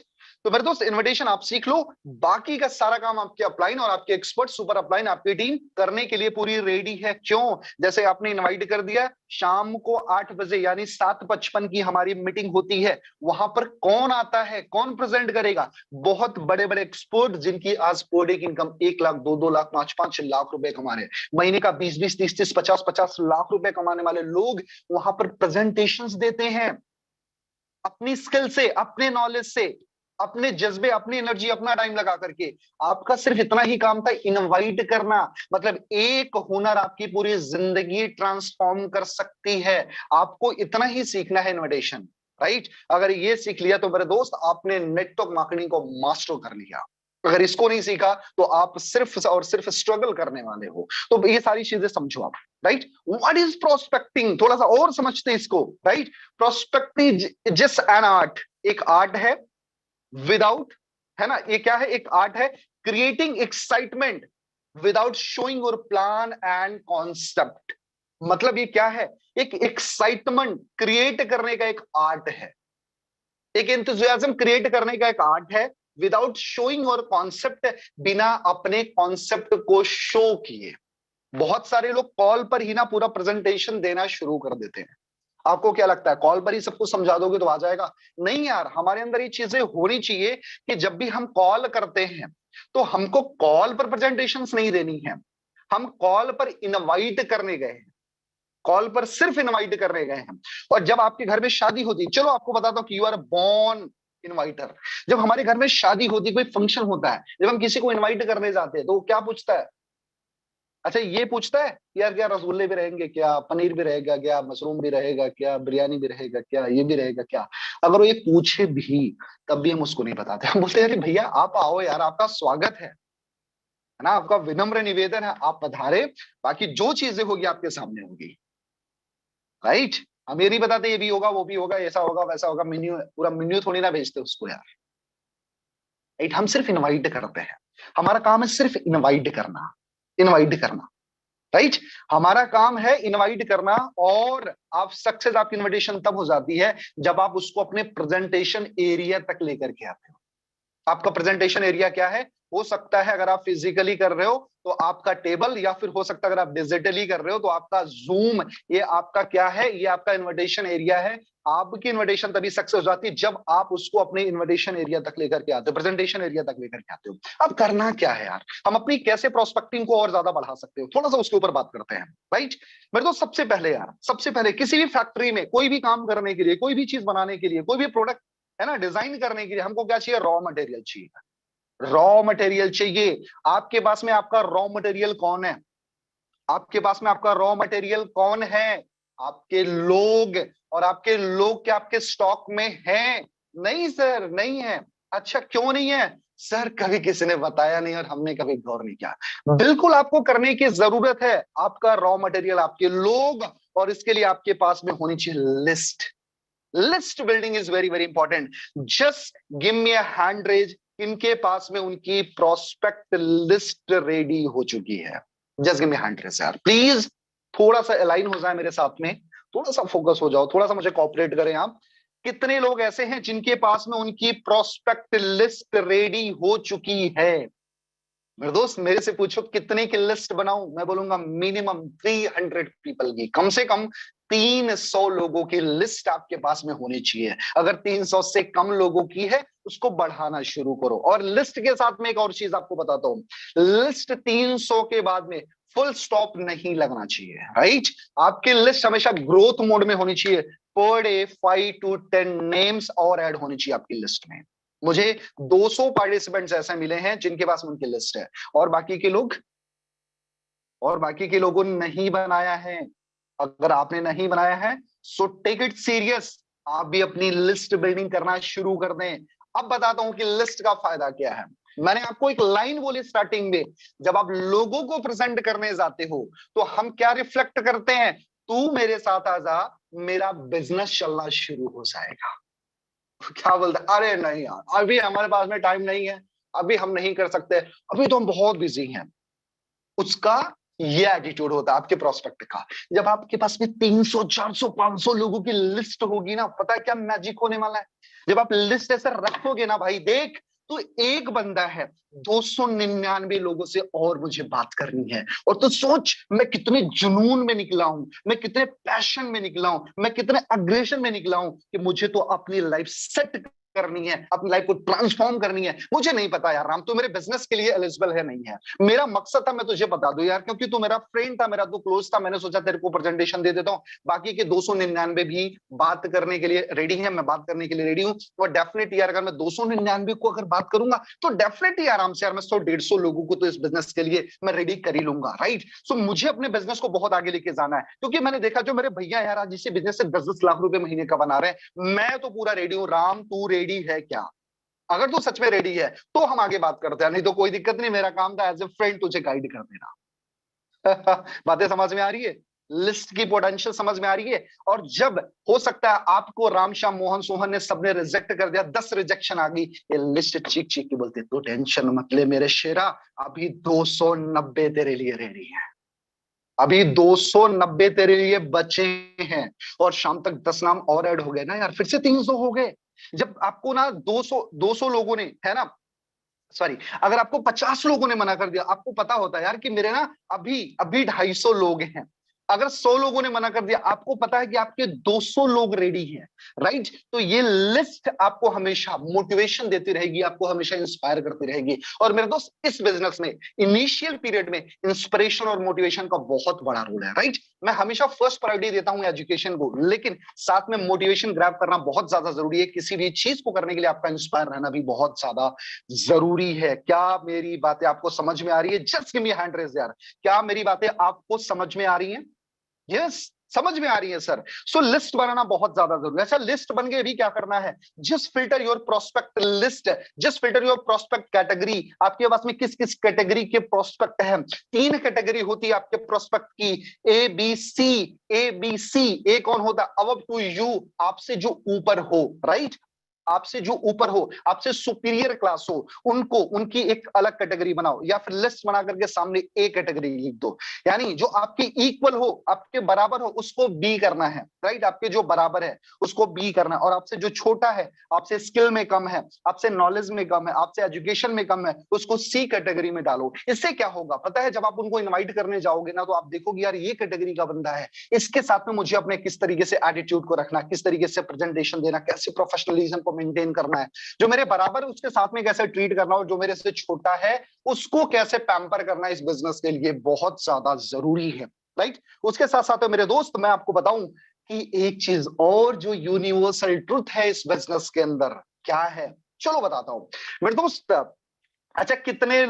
तो मेरे दोस्त, इनविटेशन आप सीख लो, बाकी का सारा काम आपके अपलाइन और आपके एक्सपर्ट सुपर अपलाइन, आपकी टीम करने के लिए पूरी रेडी है। क्यों? जैसे आपने इनवाइट कर दिया, शाम को 8 बजे यानी 7:55 की हमारी मीटिंग होती है। वहां पर कौन आता है, कौन प्रेजेंट करेगा? बहुत बड़े बड़े एक्सपर्ट जिनकी आज पर डे की इनकम 1 लाख, 2 लाख, 5 लाख रुपए कमा रहे हैं, महीने का 20 30 50 लाख रुपए कमाने वाले लोग वहां पर प्रेजेंटेशंस देते हैं अपनी स्किल से, अपने नॉलेज से, अपने जज्बे, अपनी एनर्जी, अपना टाइम लगा करके। आपका सिर्फ इतना ही काम था, इनवाइट करना। मतलब एक हुनर आपकी पूरी जिंदगी ट्रांसफॉर्म कर सकती है। आपको इतना ही सीखना है, इनविटेशन। राइट, अगर ये सीख लिया तो मेरे दोस्त, आपने नेटवर्क मार्केटिंग को मास्टर कर लिया। अगर इसको नहीं सीखा तो आप सिर्फ और सिर्फ स्ट्रगल करने वाले हो। तो ये सारी चीजें समझो आप। राइट, व्हाट इज प्रोस्पेक्टिंग, थोड़ा सा और समझते हैं इसको। Right, prospecting just an art, एक आर्ट है विदाउट, है ना, ये क्या है, एक आर्ट है, creating excitement without showing your plan and concept. मतलब ये क्या है, एक एक्साइटमेंट क्रिएट करने का एक आर्ट है, एक एंथुसियाज्म क्रिएट करने का एक आर्ट है, विदाउट शोइंग और कॉन्सेप्ट, बिना अपने कॉन्सेप्ट को शो किए। बहुत सारे लोग कॉल पर ही ना पूरा प्रेजेंटेशन देना शुरू कर देते हैं। आपको क्या लगता है, कॉल पर ही सब कुछ समझा दोगे तो आ जाएगा? नहीं यार, हमारे अंदर ये चीजें होनी चाहिए कि जब भी हम कॉल करते हैं तो हमको कॉल पर प्रेजेंटेशंस नहीं देनी है, हम कॉल पर इनवाइट करने गए हैं, कॉल पर सिर्फ इनवाइट करने गए हैं। और जब आपके घर में शादी होती, चलो आपको बताता हूँ कि यू आर बोर्न इनवाइटर। जब हमारे घर में शादी होती, कोई फंक्शन होता है, जब हम किसी को इनवाइट करने जाते हैं तो वो क्या पूछता है? अच्छा, ये पूछता है यार क्या रसगुल्ले भी रहेंगे क्या, पनीर भी रहेगा क्या, मशरूम भी रहेगा क्या, बिरयानी भी रहेगा क्या, ये भी रहेगा क्या? अगर वो ये पूछे भी तब भी हम उसको नहीं बताते। हम बोलते हैं अरे भैया आप आओ यार, आपका स्वागत है ना, आपका विनम्र निवेदन है, आप पधारे, बाकी जो चीजें होगी आपके सामने होगी। राइट, हम ये नहीं बताते ये भी होगा वो भी होगा, ऐसा होगा वैसा होगा, मेन्यू, पूरा मेन्यू थोड़ी ना भेजते उसको यार। राइट, हम सिर्फ इनवाइट करते हैं, हमारा काम है सिर्फ इनवाइट करना, इनवाइट करना। राइट, हमारा काम है इनवाइट करना। और आप सक्सेस, आपकी इनविटेशन तब हो जाती है जब आप उसको अपने प्रेजेंटेशन एरिया तक लेकर के आते हो। आपका प्रेजेंटेशन एरिया क्या है? हो सकता है अगर आप फिजिकली कर रहे हो तो आपका टेबल, या फिर हो सकता है अगर आप डिजिटली कर रहे हो तो आपका जूम। ये आपका क्या है? ये आपका इनविटेशन एरिया है। आपकी इनविटेशन तभी सक्सेस हो जाती है जब आप उसको अपने इनविटेशन एरिया तक लेकर के आते हो, प्रेजेंटेशन एरिया तक लेकर के आते हो। अब करना क्या है यार, हम अपनी कैसे प्रोस्पेक्टिंग को और ज्यादा बढ़ा सकते हो, थोड़ा सा उसके ऊपर बात करते हैं। राइट, मेरे दोस्त, सबसे पहले यार, सबसे पहले किसी भी फैक्ट्री में कोई भी काम करने के लिए, कोई भी चीज बनाने के लिए, कोई भी प्रोडक्ट, है ना, डिजाइन करने के लिए हमको क्या चाहिए? रॉ मटेरियल चाहिए, रॉ मटेरियल चाहिए। आपके पास में आपका रॉ मटेरियल कौन है? आपके पास में आपका रॉ मटेरियल कौन है? आपके लोग। और आपके लोग क्या आपके स्टॉक में हैं? नहीं सर, नहीं है। अच्छा, क्यों नहीं है? सर कभी किसी ने बताया नहीं और हमने कभी गौर नहीं किया। बिल्कुल आपको करने की जरूरत है, आपका रॉ मटेरियल आपके लोग, और इसके लिए आपके पास में होनी चाहिए list. List building is very very important. Just give me a hand raise, इनके पास में उनकी प्रोस्पेक्ट लिस्ट रेडी हो चुकी है। Just give me hand raise यार प्लीज, थोड़ा सा अलाइन हो जाए मेरे साथ में, थोड़ा सा फोकस हो जाओ, थोड़ा सा मुझे कोऑपरेट करें आप। कितने लोग ऐसे हैं जिनके पास में उनकी प्रोस्पेक्ट लिस्ट रेडी हो चुकी है? मेरे दोस्त मेरे से पूछो कितने की लिस्ट बनाऊं, मैं बोलूंगा मिनिमम 300 पीपल की, कम से कम 300 लोगों की लिस्ट आपके पास में होनी चाहिए। अगर 300 से कम लोगों की है उसको बढ़ाना शुरू करो। और लिस्ट के साथ में एक और चीज आपको बताता हूं, लिस्ट 300 के बाद में फुल स्टॉप नहीं लगना चाहिए, राइट? आपकी लिस्ट हमेशा ग्रोथ मोड में होनी चाहिए। पर डे 5 to 10 नेम्स और ऐड होनी चाहिए आपकी लिस्ट में। मुझे 200 पार्टिसिपेंट्स ऐसे मिले हैं जिनके पास उनकी लिस्ट है, और बाकी के लोग, और बाकी के लोगों ने नहीं बनाया है। अगर आपने नहीं बनाया है सो टेक इट सीरियस, आप भी अपनी लिस्ट बिल्डिंग करना शुरू कर दें। अब बताता हूं कि लिस्ट का फायदा क्या है। मैंने आपको एक लाइन बोली स्टार्टिंग में, जब आप लोगों को प्रेजेंट करने जाते हो तो हम क्या रिफ्लेक्ट करते हैं? तू मेरे साथ आ जा, मेरा बिजनेस चलना शुरू हो जाएगा। क्या बोलते हैं, अरे नहीं यार अभी हमारे पास में टाइम नहीं है, अभी हम नहीं कर सकते, अभी तो हम बहुत बिजी हैं। उसका ये एटीट्यूड होता है आपके प्रोस्पेक्ट का। जब आपके पास में 300 400 500 लोगों की लिस्ट होगी ना, पता है क्या मैजिक होने वाला है? जब आप लिस्ट ऐसे रखोगे ना भाई, देख तो एक बंदा है, 299 लोगों से और मुझे बात करनी है। और तो सोच मैं कितने जुनून में निकला हूं, मैं कितने पैशन में निकला हूं, मैं कितने अग्रेशन में निकला हूं कि मुझे तो अपनी लाइफ सेट करनी है, अपनी लाइफ को ट्रांसफॉर्म करनी है। मुझे नहीं पता यार राम, तू मेरे बिजनेस के लिए एलिजिबल है नहीं है। मेरा मकसद था मैं तुझे बता दूं यार, क्योंकि तू मेरा फ्रेंड था, मेरा तू क्लोज था, मैंने सोचा तेरे को प्रेजेंटेशन दे देता हूं। बाकी के 299 भी बात करने के लिए रेडी है, मैं बात करने के लिए रेडी हूं। और डेफिनेटली यार अगर मैं 299 को अगर बात करूंगा तो डेफिनेटली आराम से यार मैं 100-150 लोगों को तो इस बिजनेस के लिए मैं रेडी कर ही लूंगा, राइट? सो मुझे अपने बिजनेस को बहुत आगे लेके जाना है, क्योंकि मैंने देखा जो मेरे भैया यार आज इसी बिजनेस से 10-10 लाख रुपए महीने का बना रहे हैं। मैं तो पूरा रेडी हूं। राम तू रेडी है क्या? अगर तू सच में रेडी है तो हम आगे बात करते हैं, नहीं तो कोई दिक्कत नहीं, मेरा काम था एज ए फ्रेंड तुझे गाइड कर देना। बातें समझ में आ रही है? लिस्ट की पोटेंशियल समझ में आ रही है? और जब हो सकता है आपको राम श्याम मोहन सोहन ने सबने रिजेक्ट कर दिया, 10 रिजेक्शन आ गई, ये लिस्ट चीख चीख के बोलती तू टेंशन मत ले मेरे शेरा, अभी 290 तेरे लिए रेडी है, अभी 290 तेरे लिए बचे हैं। और शाम तक 10 नाम और ऐड हो गए ना यार, फिर से 300 हो गए। जब आपको ना 200 लोगों ने, है ना, सॉरी, अगर आपको 50 लोगों ने मना कर दिया, आपको पता होता है यार कि मेरे ना अभी अभी 250 लोग हैं। अगर 100 लोगों ने मना कर दिया, आपको पता है कि आपके 200 लोग रेडी हैं, राइट? तो ये लिस्ट आपको हमेशा मोटिवेशन देती रहेगी, आपको हमेशा इंस्पायर करती रहेगी। और मेरे दोस्त इस बिजनेस में इनिशियल पीरियड में इंस्पिरेशन और मोटिवेशन का बहुत बड़ा रोल है, राइट? मैं हमेशा फर्स्ट प्रायोरिटी देता हूं एजुकेशन को, लेकिन साथ में मोटिवेशन ग्रैब करना बहुत ज्यादा जरूरी है। किसी भी चीज को करने के लिए आपका इंस्पायर रहना भी बहुत ज्यादा जरूरी है। क्या मेरी बातें आपको समझ में आ रही है? Just give me hand raise यार, क्या मेरी बातें आपको समझ में आ रही हैं? यस, समझ में आ रही है सर। सो लिस्ट बनाना बहुत ज्यादा जरूरी है। अच्छा, लिस्ट बन गई, अभी क्या करना है? Just filter your prospect list, just filter your prospect category. आपके पास में किस किस कैटेगरी के प्रोस्पेक्ट है? 3 कैटेगरी होती है आपके प्रोस्पेक्ट की, A B C. A B C, ए कौन होता है? अबव टू यू, आपसे जो ऊपर हो, राइट? आपसे जो ऊपर हो, आपसे सुपीरियर क्लास हो, उनको उनकी एक अलग कैटेगरी बनाओ, या फिर लिस्ट बना करके सामने ए कैटेगरी लिख दो। यानी जो आपके इक्वल हो, आपके बराबर हो, उसको बी करना है, राइट? आपके जो बराबर है उसको बी करना है। और आपसे जो छोटा है, आपसे स्किल में कम है, आपसे नॉलेज में कम है, आपसे एजुकेशन में कम है, उसको सी कैटेगरी में डालो। इससे क्या होगा पता है? जब आप उनको इन्वाइट करने जाओगे ना, तो आप देखोगे यार ये कैटेगरी का बंदा है, इसके साथ में मुझे अपने किस तरीके से एटीट्यूड को रखना, किस तरीके से प्रेजेंटेशन देना, कैसे प्रोफेशनलिज्म को मेंटेन करना है, जो मेरे बराबर है उसके साथ में कैसे ट्रीट करना, और जो मेरे से छोटा है उसको कैसे पैम्पर करना, इस बिजनेस के लिए बहुत ज्यादा जरूरी है, राइट? उसके साथ साथ मेरे दोस्त मैं आपको बताऊं कि एक चीज और जो यूनिवर्सल ट्रुथ है इस बिजनेस के अंदर, क्या है? चलो बताता हूं मेरे दोस्त। अच्छा, कितने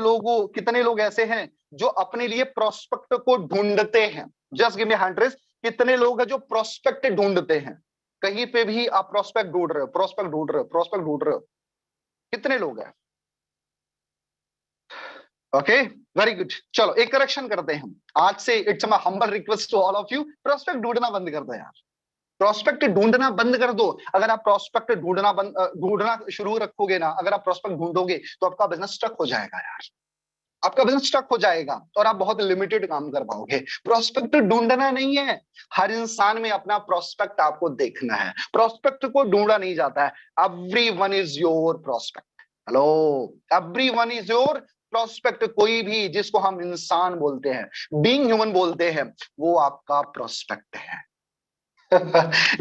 लोग ऐसे हैं जो अपने लिए प्रोस्पेक्ट को ढूंढते हैं? Just give me hand raise. कितने लोग हैं जो प्रोस्पेक्ट ढूंढते हैं? कहीं पे भी आप प्रोस्पेक्ट ढूंढ रहे हो, प्रोस्पेक्ट ढूंढ रहे हो, प्रोस्पेक्ट ढूंढ रहे हो, कितने लोग हैं? Okay, very good. चलो एक करेक्शन करते हैं हम आज से। It's my humble request to all of you, prospect ढूंढना बंद कर दो यार। प्रोस्पेक्ट ढूंढना बंद कर दो। अगर आप प्रोस्पेक्ट ढूंढना शुरू रखोगे ना, अगर आप प्रोस्पेक्ट ढूंढोगे तो आपका बिजनेस स्टक हो जाएगा यार। आपका बिजनेस स्टक हो जाएगा और आप बहुत लिमिटेड काम कर पाओगे। प्रोस्पेक्ट ढूंढना नहीं है, हर इंसान में अपना प्रोस्पेक्ट आपको देखना है। प्रोस्पेक्ट को ढूंढा नहीं जाता है। Everyone is your prospect. Hello, everyone is your prospect. कोई भी जिसको हम इंसान बोलते हैं, बीइंग ह्यूमन बोलते हैं, वो आपका प्रोस्पेक्ट है।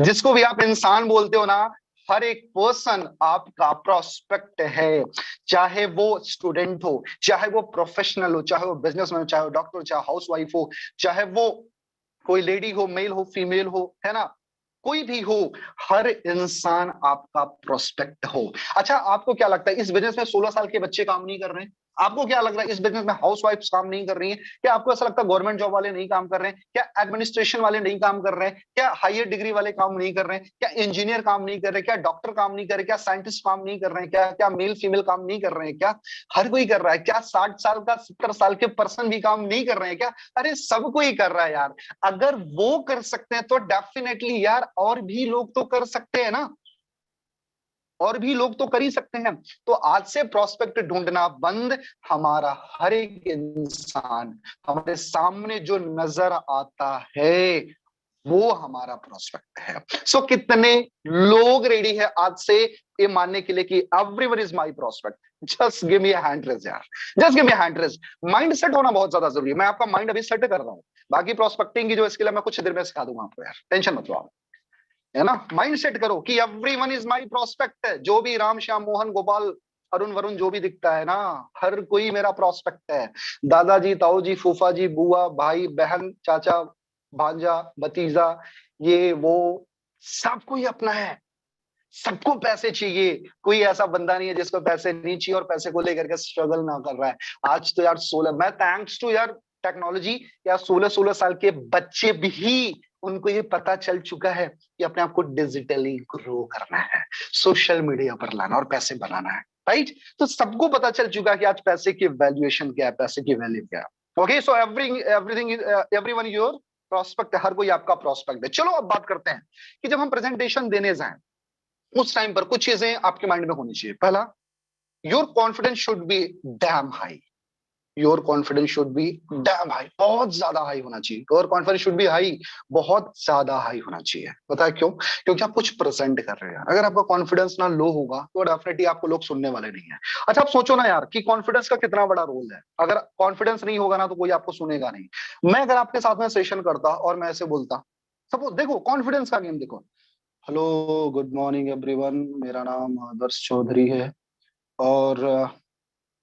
जिसको भी आप इंसान बोलते हो ना, हर एक पर्सन आपका प्रोस्पेक्ट है। चाहे वो स्टूडेंट हो, चाहे वो प्रोफेशनल हो, चाहे वो बिजनेसमैन हो, चाहे वो डॉक्टर हो, चाहे हाउसवाइफ हो, चाहे वो कोई लेडी हो, मेल हो, फीमेल हो, है ना, कोई भी हो, हर इंसान आपका प्रोस्पेक्ट हो। अच्छा, आपको क्या लगता है इस बिजनेस में 16 साल के बच्चे काम नहीं कर रहे हैं? आपको क्या लग रहा है इस बिजनेस में हाउसवाइफ काम नहीं कर रही है? क्या आपको ऐसा लगता है गवर्नमेंट जॉब वाले नहीं काम कर रहे हैं? क्या एडमिनिस्ट्रेशन वाले नहीं काम कर रहे हैं? क्या हायर डिग्री वाले काम नहीं कर रहे हैं? क्या इंजीनियर काम नहीं कर रहे? क्या डॉक्टर काम नहीं कर रहे? क्या साइंटिस्ट काम नहीं कर रहे हैं? क्या क्या मेल फीमेल काम नहीं कर रहे हैं? क्या हर कोई कर रहा है? क्या 60 साल का 70 साल के पर्सन भी काम नहीं कर रहे हैं क्या? अरे सब कोई कर रहा है यार। अगर वो कर सकते हैं तो डेफिनेटली यार और भी लोग तो कर सकते हैं ना, और भी लोग तो कर ही सकते हैं। तो आज से प्रोस्पेक्ट ढूंढना बंद। हमारा हर एक इंसान हमारे सामने जो नजर आता है वो हमारा प्रोस्पेक्ट है। सो कितने लोग रेडी है आज से ये मानने के लिए कि everyone is my prospect? Just give me a hand raise यार, just give me a hand raise. Mindset होना बहुत ज्यादा जरूरी है। मैं आपका माइंड अभी सेट कर रहा हूं। बाकी प्रोस्पेक्टिंग की जो स्किल है मैं कुछ देर में सिखा दूंगा आपको यार, टेंशन मत लो आप, है ना। माइंड सेट करो कि एवरीवन इज माय प्रोस्पेक्ट है। जो भी राम श्याम मोहन गोपाल अरुण वरुण जो भी दिखता है ना, हर कोई मेरा प्रोस्पेक्ट है। दादाजी, ताऊ जी, फूफा जी, बुआ, भाई, बहन, चाचा, भांजा, भतीजा, ये वो, सब कोई अपना है। सबको पैसे चाहिए। कोई ऐसा बंदा नहीं है जिसको पैसे नहीं चाहिए और पैसे को लेकर के स्ट्रगल ना कर रहा है। आज तो यार 16, मैं थैंक्स टू यार टेक्नोलॉजी, या 16-16 साल के बच्चे भी उनको ये पता चल चुका है कि अपने आप को डिजिटली ग्रो करना है, सोशल मीडिया पर लाना और पैसे बनाना है, राइट। तो सबको पता चल चुका है कि आज पैसे की वैल्यूएशन क्या है, पैसे की वैल्यू क्या है। Okay, so everything everyone your prospect, हर कोई आपका प्रोस्पेक्ट है। चलो अब बात करते हैं कि जब हम प्रेजेंटेशन देने जाएं उस टाइम पर कुछ चीजें आपके माइंड में होनी चाहिए। पहला, your confidence should be dam high. Your confidence should be dam high, बहुत ज्यादा हाई होना चाहिए। Your confidence should be high, बहुत ज्यादा हाई होना चाहिए। पता है क्यों? क्योंकि आप कुछ प्रेजेंट कर रहे हैं। अगर आपका कॉन्फिडेंस ना लो होगा तो डेफिनेटली आपको लोग सुनने वाले नहीं है। अच्छा, आप सोचो ना यार कि कॉन्फिडेंस का कितना बड़ा रोल है। अगर कॉन्फिडेंस नहीं होगा ना तो कोई आपको सुनेगा नहीं। मैं अगर आपके साथ में सेशन करता और मैं ऐसे बोलता, सपोज देखो कॉन्फिडेंस का गेम देखो, हेलो गुड मॉर्निंग एवरीवन, मेरा नाम आदर्श चौधरी है और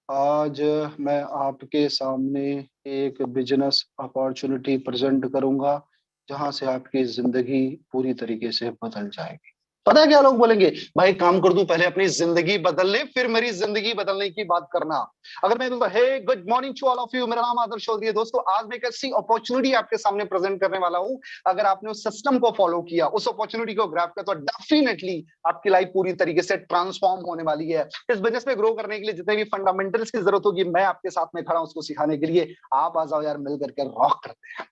आज मैं आपके सामने एक बिजनेस अपॉर्चुनिटी प्रेजेंट करूंगा जहां से आपकी जिंदगी पूरी तरीके से बदल जाएगी। पता है क्या लोग बोलेंगे? भाई काम कर दूं, पहले अपनी जिंदगी बदल ले फिर मेरी जिंदगी बदलने की बात करना। अगर मैं बोलता hey good morning to all of you, मेरा नाम आदर्श चौधरी है। दोस्तों, आज मैं एक ऐसी अपॉर्चुनिटी आपके सामने प्रेजेंट करने वाला हूं, अगर आपने उस सिस्टम को फॉलो किया, उस अपॉर्चुनिटी को ग्रैब किया, तो डेफिनेटली आपकी लाइफ पूरी तरीके से ट्रांसफॉर्म होने वाली है। इस बिजनेस में ग्रो करने के लिए जितने भी फंडामेंटल्स की जरूरत होगी, मैं आपके साथ में खड़ा हूं उसको सिखाने के लिए। आप आ जाओ यार, मिल करके रॉक करते हैं।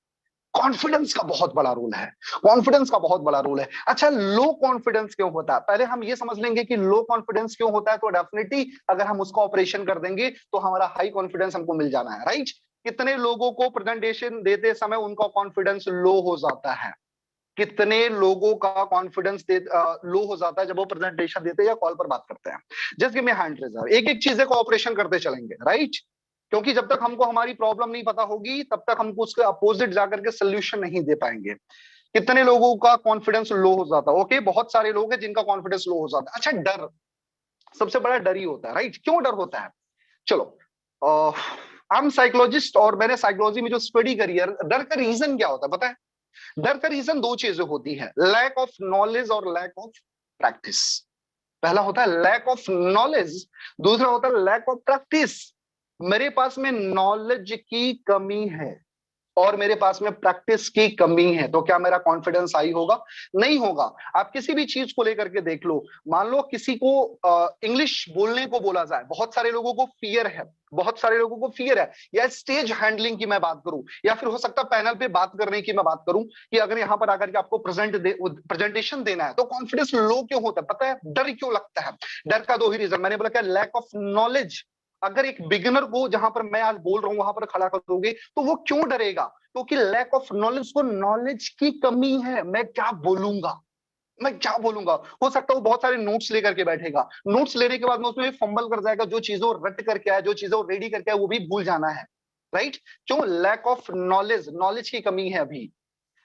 कॉन्फिडेंस का बहुत बड़ा रोल है, कॉन्फिडेंस का बहुत बड़ा रोल है। अच्छा, लो कॉन्फिडेंस क्यों होता है? पहले हम ये समझ लेंगे कि लो कॉन्फिडेंस क्यों होता है, तो डेफिनेटली अगर हम उसका ऑपरेशन कर देंगे तो हमारा हाई कॉन्फिडेंस हमको मिल जाना है, राइट। कितने लोगों को प्रेजेंटेशन देते समय उनका कॉन्फिडेंस लो हो जाता है? कितने लोगों का कॉन्फिडेंस लो हो जाता है जब वो प्रेजेंटेशन देते हैं या कॉल पर बात करते हैं? Just give me hand raiser. एक एक चीजें को ऑपरेशन करते चलेंगे, राइट। क्योंकि जब तक हमको हमारी प्रॉब्लम नहीं पता होगी तब तक हमको उसके अपोजिट जाकर के सोल्यूशन नहीं दे पाएंगे। कितने लोगों का कॉन्फिडेंस लो हो जाता है? ओके, बहुत सारे लोग हैं जिनका कॉन्फिडेंस लो हो जाता है। अच्छा, डर सबसे बड़ा डर ही होता है, राइट। क्यों डर होता है? चलो, आई एम साइकोलॉजिस्ट और मैंने साइकोलॉजी में जो स्टडी करी है, डर का रीजन क्या होता है पता है? डर का रीजन दो चीजें होती है, लैक ऑफ नॉलेज और लैक ऑफ प्रैक्टिस। पहला होता है लैक ऑफ नॉलेज, दूसरा होता है लैक ऑफ प्रैक्टिस। मेरे पास में नॉलेज की कमी है, और मेरे पास में प्रैक्टिस की कमी है, तो क्या मेरा कॉन्फिडेंस हाई होगा? नहीं होगा। आप किसी भी चीज को लेकर के देख लो, मान लो किसी को इंग्लिश बोलने को बोला जाए, बहुत सारे लोगों को फियर है, बहुत सारे लोगों को फियर है, या स्टेज हैंडलिंग की मैं बात करूं, या फिर हो सकता है पैनल पे बात करने की मैं बात करूं, कि अगर यहां पर आकर के आपको प्रेजेंटेशन देना है तो कॉन्फिडेंस लो क्यों होता है? पता है डर क्यों लगता है? डर का दो ही रीजन, मैंने बोला क्या, लैक ऑफ नॉलेज। अगर एक बिगिनर को जहां पर मैं आज बोल रहा हूं वहां पर खड़ा करोगे तो वो क्यों डरेगा? क्योंकि लैक ऑफ नॉलेज, को नॉलेज की कमी है। मैं क्या बोलूंगा, मैं क्या बोलूंगा? हो सकता है वो बहुत सारे नोट्स लेकर के बैठेगा, नोट्स लेने के बाद में उसमें फंबल कर जाएगा, जो चीजें रट करके आया, जो चीजें रेडी करके आया, वो भी भूल जाना है। राइट? क्यों? लैक ऑफ नॉलेज, नॉलेज की कमी है अभी।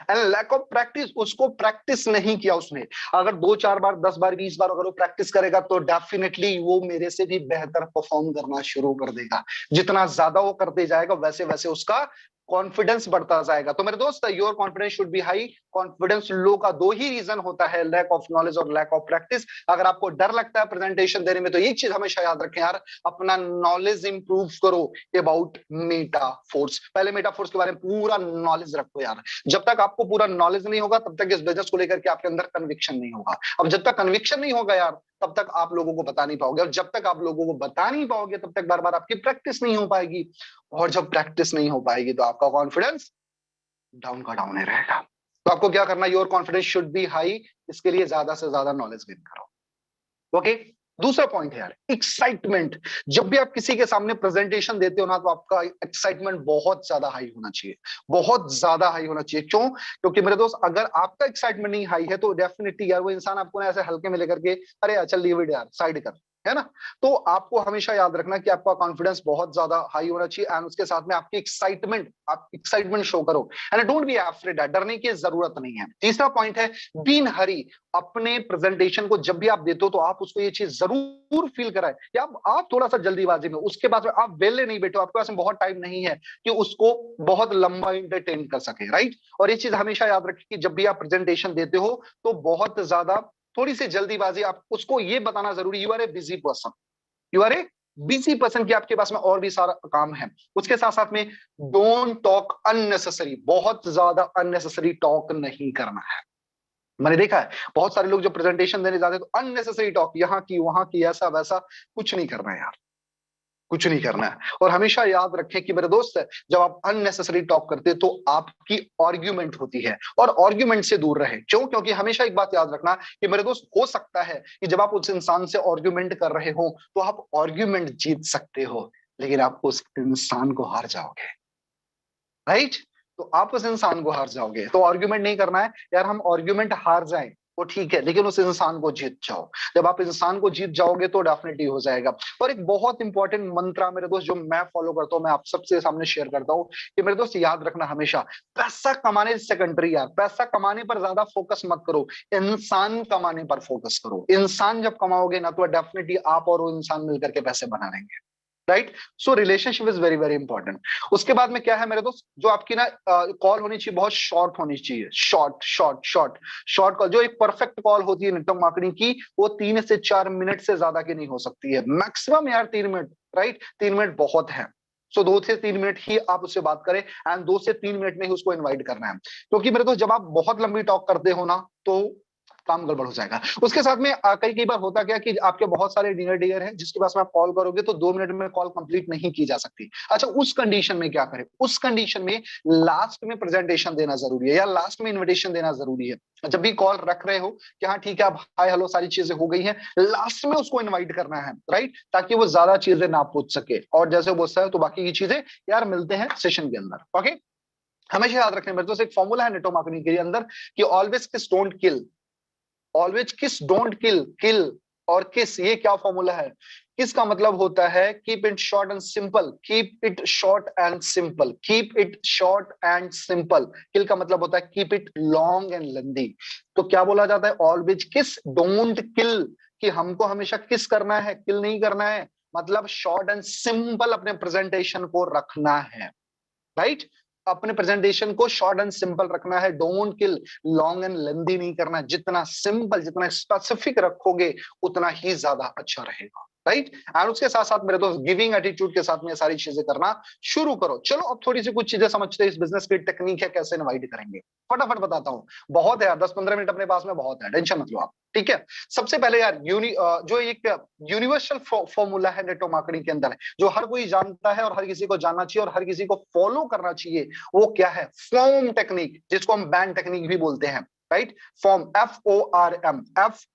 एंड लैक ऑफ प्रैक्टिस, उसको प्रैक्टिस नहीं किया उसने। अगर 2-4 बार 10 बार 20 बार अगर वो प्रैक्टिस करेगा तो डेफिनेटली वो मेरे से भी बेहतर परफॉर्म करना शुरू कर देगा। जितना ज्यादा वो करते जाएगा वैसे वैसे उसका कॉन्फिडेंस बढ़ता जाएगा। तो मेरे दोस्त, your confidence should be high. Confidence low का दो ही रीजन होता है, लैक ऑफ नॉलेज और लैक ऑफ प्रैक्टिस। अगर आपको डर लगता है प्रेजेंटेशन देने में तो एक चीज हमेशा याद रखें यार, अपना नॉलेज इंप्रूव करो अबाउट मेटाफोर्स। पहले मेटाफोर्स के बारे में पूरा नॉलेज रखो यार। जब तक आपको पूरा नॉलेज नहीं होगा तब तक इस बिजनेस को लेकर के आपके अंदर कन्विक्शन नहीं होगा। अब जब तक कन्विक्शन नहीं होगा यार, तब तक आप लोगों को बता नहीं पाओगे, और जब तक आप लोगों को बता नहीं पाओगे तब तक बार बार आपकी प्रैक्टिस नहीं हो पाएगी, और जब प्रैक्टिस नहीं हो पाएगी तो आपका कॉन्फिडेंस डाउन का डाउन ही रहेगा। तो आपको क्या करना है? Your confidence should be high. इसके लिए ज्यादा से ज्यादा नॉलेज गेन करो। ओके? दूसरा पॉइंट है यार, एक्साइटमेंट। जब भी आप किसी के सामने प्रेजेंटेशन देते हो ना, तो आपका एक्साइटमेंट बहुत ज्यादा हाई होना चाहिए, बहुत ज्यादा हाई होना चाहिए। क्यों? क्योंकि मेरे दोस्त, अगर आपका एक्साइटमेंट नहीं हाई है तो डेफिनेटली यार वो इंसान आपको ना ऐसे हल्के में लेकर के, अरे यार चल लीव इट यार, साइड कर, है ना? तो आपको हमेशा याद रखना कि आपका कॉन्फिडेंस बहुत ज्यादा हाई होना चाहिए, एंड उसके साथ में आपकी एक्साइटमेंट, आप एक्साइटमेंट शो करो। एंड डोंट बी अफ्रेड, डरने की जरूरत नहीं है। तीसरा पॉइंट है, बी इन हरी। अपने प्रेजेंटेशन को जब भी आप देते हो तो आप उसको ये चीज जरूर फील कराएं कि आप थोड़ा सा जल्दीबाजी में, उसके बाद में आप वेले नहीं बैठो, आपके पास में बहुत टाइम नहीं है कि उसको बहुत लंबा एंटरटेन कर सके। राइट? और ये चीज हमेशा याद रखें कि जब भी आप प्रेजेंटेशन देते हो तो बहुत ज्यादा, थोड़ी सी जल्दीबाजी, आप उसको ये बताना जरूरी, you are a busy person, you are a busy person, की आपके पास में और भी सारा काम है। उसके साथ साथ में डोंट टॉक अननेसेसरी, बहुत ज्यादा अननेसेसरी टॉक नहीं करना है। मैंने देखा है बहुत सारे लोग जो प्रेजेंटेशन देने जाते हैं तो अननेसेसरी टॉक, यहाँ की वहां की, ऐसा वैसा, कुछ नहीं करना है यार, कुछ नहीं करना है। और हमेशा याद रखें कि मेरे दोस्त, जब आप अननेसेसरी टॉक करते हैं तो आपकी आर्ग्यूमेंट होती है, और आर्ग्यूमेंट से दूर रहे। क्यों? क्योंकि हमेशा एक बात याद रखना कि मेरे दोस्त, हो सकता है कि जब आप उस इंसान से आर्ग्यूमेंट कर रहे हो तो आप आर्ग्यूमेंट जीत सकते हो, लेकिन आप उस इंसान को हार जाओगे। राइट? तो आप उस इंसान को हार जाओगे। तो आर्ग्यूमेंट नहीं करना है यार, हम आर्ग्यूमेंट हार जाएं वो ठीक है, लेकिन उस इंसान को जीत जाओ। जब आप इंसान को जीत जाओगे तो डेफिनेटली हो जाएगा। और एक बहुत इंपॉर्टेंट मंत्र मेरे दोस्त जो मैं फॉलो करता हूं, मैं आप सबसे सामने शेयर करता हूं कि मेरे दोस्त याद रखना हमेशा, पैसा कमाने सेकेंडरी यार, पैसा कमाने पर ज्यादा फोकस मत करो, इंसान कमाने पर फोकस करो। इंसान जब कमाओगे ना तो डेफिनेटली आप और वो इंसान मिलकर के पैसे बना लेंगे। Right? So relationship is very very important. उसके बाद में क्या है मेरे दोस्त, जो आपकी ना कॉल होनी चाहिए, बहुत शॉर्ट होनी चाहिए, short short short short call. जो एक परफेक्ट कॉल होती है नेटवर्क मार्केटिंग की, वो 3 से 4 मिनट से ज्यादा की नहीं हो सकती है, मैक्सिमम यार 3 मिनट। राइट? 3 मिनट बहुत है। सो 2 से 3 मिनट ही आप उससे बात करें, एंड 2 से 3 मिनट में ही उसको इन्वाइट करना है। क्योंकि मेरे दोस्त, जब आप बहुत लंबी टॉक करते हो ना तो काम गड़बड़ हो जाएगा। उसके साथ में कई बार होता क्या कि आपके बहुत सारे डियर डियर हैं जिसके पास में आप कॉल करोगे तो 2 मिनट में कॉल कंप्लीट नहीं की जा सकती। अच्छा, उस कंडीशन में क्या करें? उस कंडीशन में लास्ट में प्रेजेंटेशन देना जरूरी है, या लास्ट में इन्विटेशन देना जरूरी है। जब भी कॉल रख रहे हो कि हाँ ठीक है, अब हाय हेलो सारी चीजें हो गई हैं, लास्ट में उसको इन्वाइट करना है। राइट? ताकि वो ज्यादा चीजें ना पूछ सके, और जैसे वो पूछता है तो बाकी की चीजें यार मिलते हैं सेशन के अंदर। ओके? हमेशा याद रखना मेरे दोस्त, एक फॉर्मूला है नेटवर्क मार्केटिंग के अंदर कि ऑलवेज किस डोंट किल, ऑलवेज किस डोंट किल, किल और किस, ये क्या फॉर्मूला है? किस का मतलब होता है keep it short and simple, keep it short and simple, keep it short and simple. KILL का मतलब होता है keep it long and lengthy. तो क्या बोला जाता है? ऑलवेज किस डोंट किल, कि हमको हमेशा किस करना है, किल नहीं करना है। मतलब शॉर्ट एंड सिंपल अपने प्रेजेंटेशन को रखना है। राइट? अपने प्रेजेंटेशन को शॉर्ट एंड सिंपल रखना है, don't kill, long and lengthy नहीं करना। जितना सिंपल, जितना स्पेसिफिक रखोगे उतना ही ज्यादा अच्छा रहेगा। राइट। एंड उसके साथ साथ मेरे दोस्त गिविंग एटीट्यूड के साथ में ये सारी चीजें करना शुरू करो। चलो अब थोड़ी सी कुछ चीजें समझते हैं, इस बिजनेस की टेक्निक है, कैसे इनवाइट करेंगे, फटाफट बताता हूँ। बहुत है यार, 10-15 मिनट अपने पास में बहुत है, टेंशन मत लो आप, ठीक है। सबसे पहले यार जो एक यूनिवर्सल फॉर्मूला है नेटवर्क मार्केटिंग के अंदर, जो हर कोई जानता है और हर किसी को जानना चाहिए और हर किसी को फॉलो करना चाहिए, वो क्या है? फॉर्म टेक्निक, जिसको हम बैंड टेक्निक भी बोलते हैं, right. Form, FORM,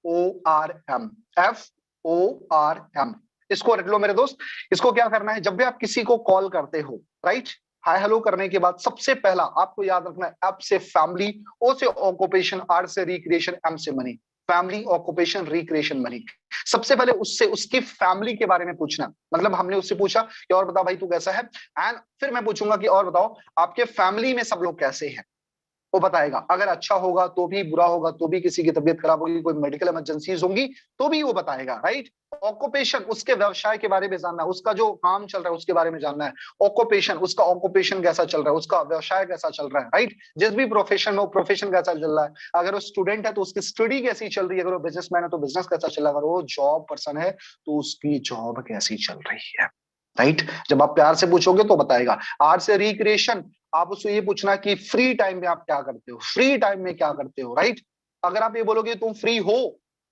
FORM, FORM, इसको रख लो मेरे दोस्त। इसको क्या करना है, जब भी आप किसी को कॉल करते हो, राइट, हाय हेलो करने के बाद सबसे पहला आपको याद रखना है, एफ से फैमिली, ओ से ऑक्यूपेशन, आर से रिक्रिएशन, एम से money. Family, occupation, recreation, money. सबसे पहले उससे उसकी फैमिली के बारे में पूछना। मतलब हमने उससे पूछा कि और बता भाई तू कैसा है, एंड फिर मैं पूछूंगा कि और बताओ आपके फैमिली में सब लोग कैसे हैं। वो बताएगा, अगर अच्छा होगा तो भी, बुरा होगा तो भी, किसी की तबीयत खराब होगी, कोई मेडिकल इमरजेंसीज होंगी तो भी वो बताएगा, राइट। ऑक्यूपेशन, उसके व्यवसाय के बारे में जानना है, उसका जो काम चल रहा है उसके बारे में जानना है। ऑक्यूपेशन, उसका ऑक्यूपेशन कैसा चल रहा है, उसका व्यवसाय कैसा चल रहा है, राइट। जिस भी प्रोफेशन में वो प्रोफेशन कैसा चल रहा है। अगर वो स्टूडेंट है तो उसकी स्टडी कैसी चल रही है, अगर वो बिजनेसमैन है तो बिजनेस कैसा चल रहा है, अगर वो जॉब पर्सन है तो उसकी जॉब कैसी चल रही है, राइट। जब आप प्यार से पूछोगे तो बताएगा। आर से रिक्रिएशन, आप उससे ये पूछना कि फ्री टाइम में आप क्या करते हो, फ्री टाइम में क्या करते हो, राइट। अगर आप ये बोलोगे तुम फ्री हो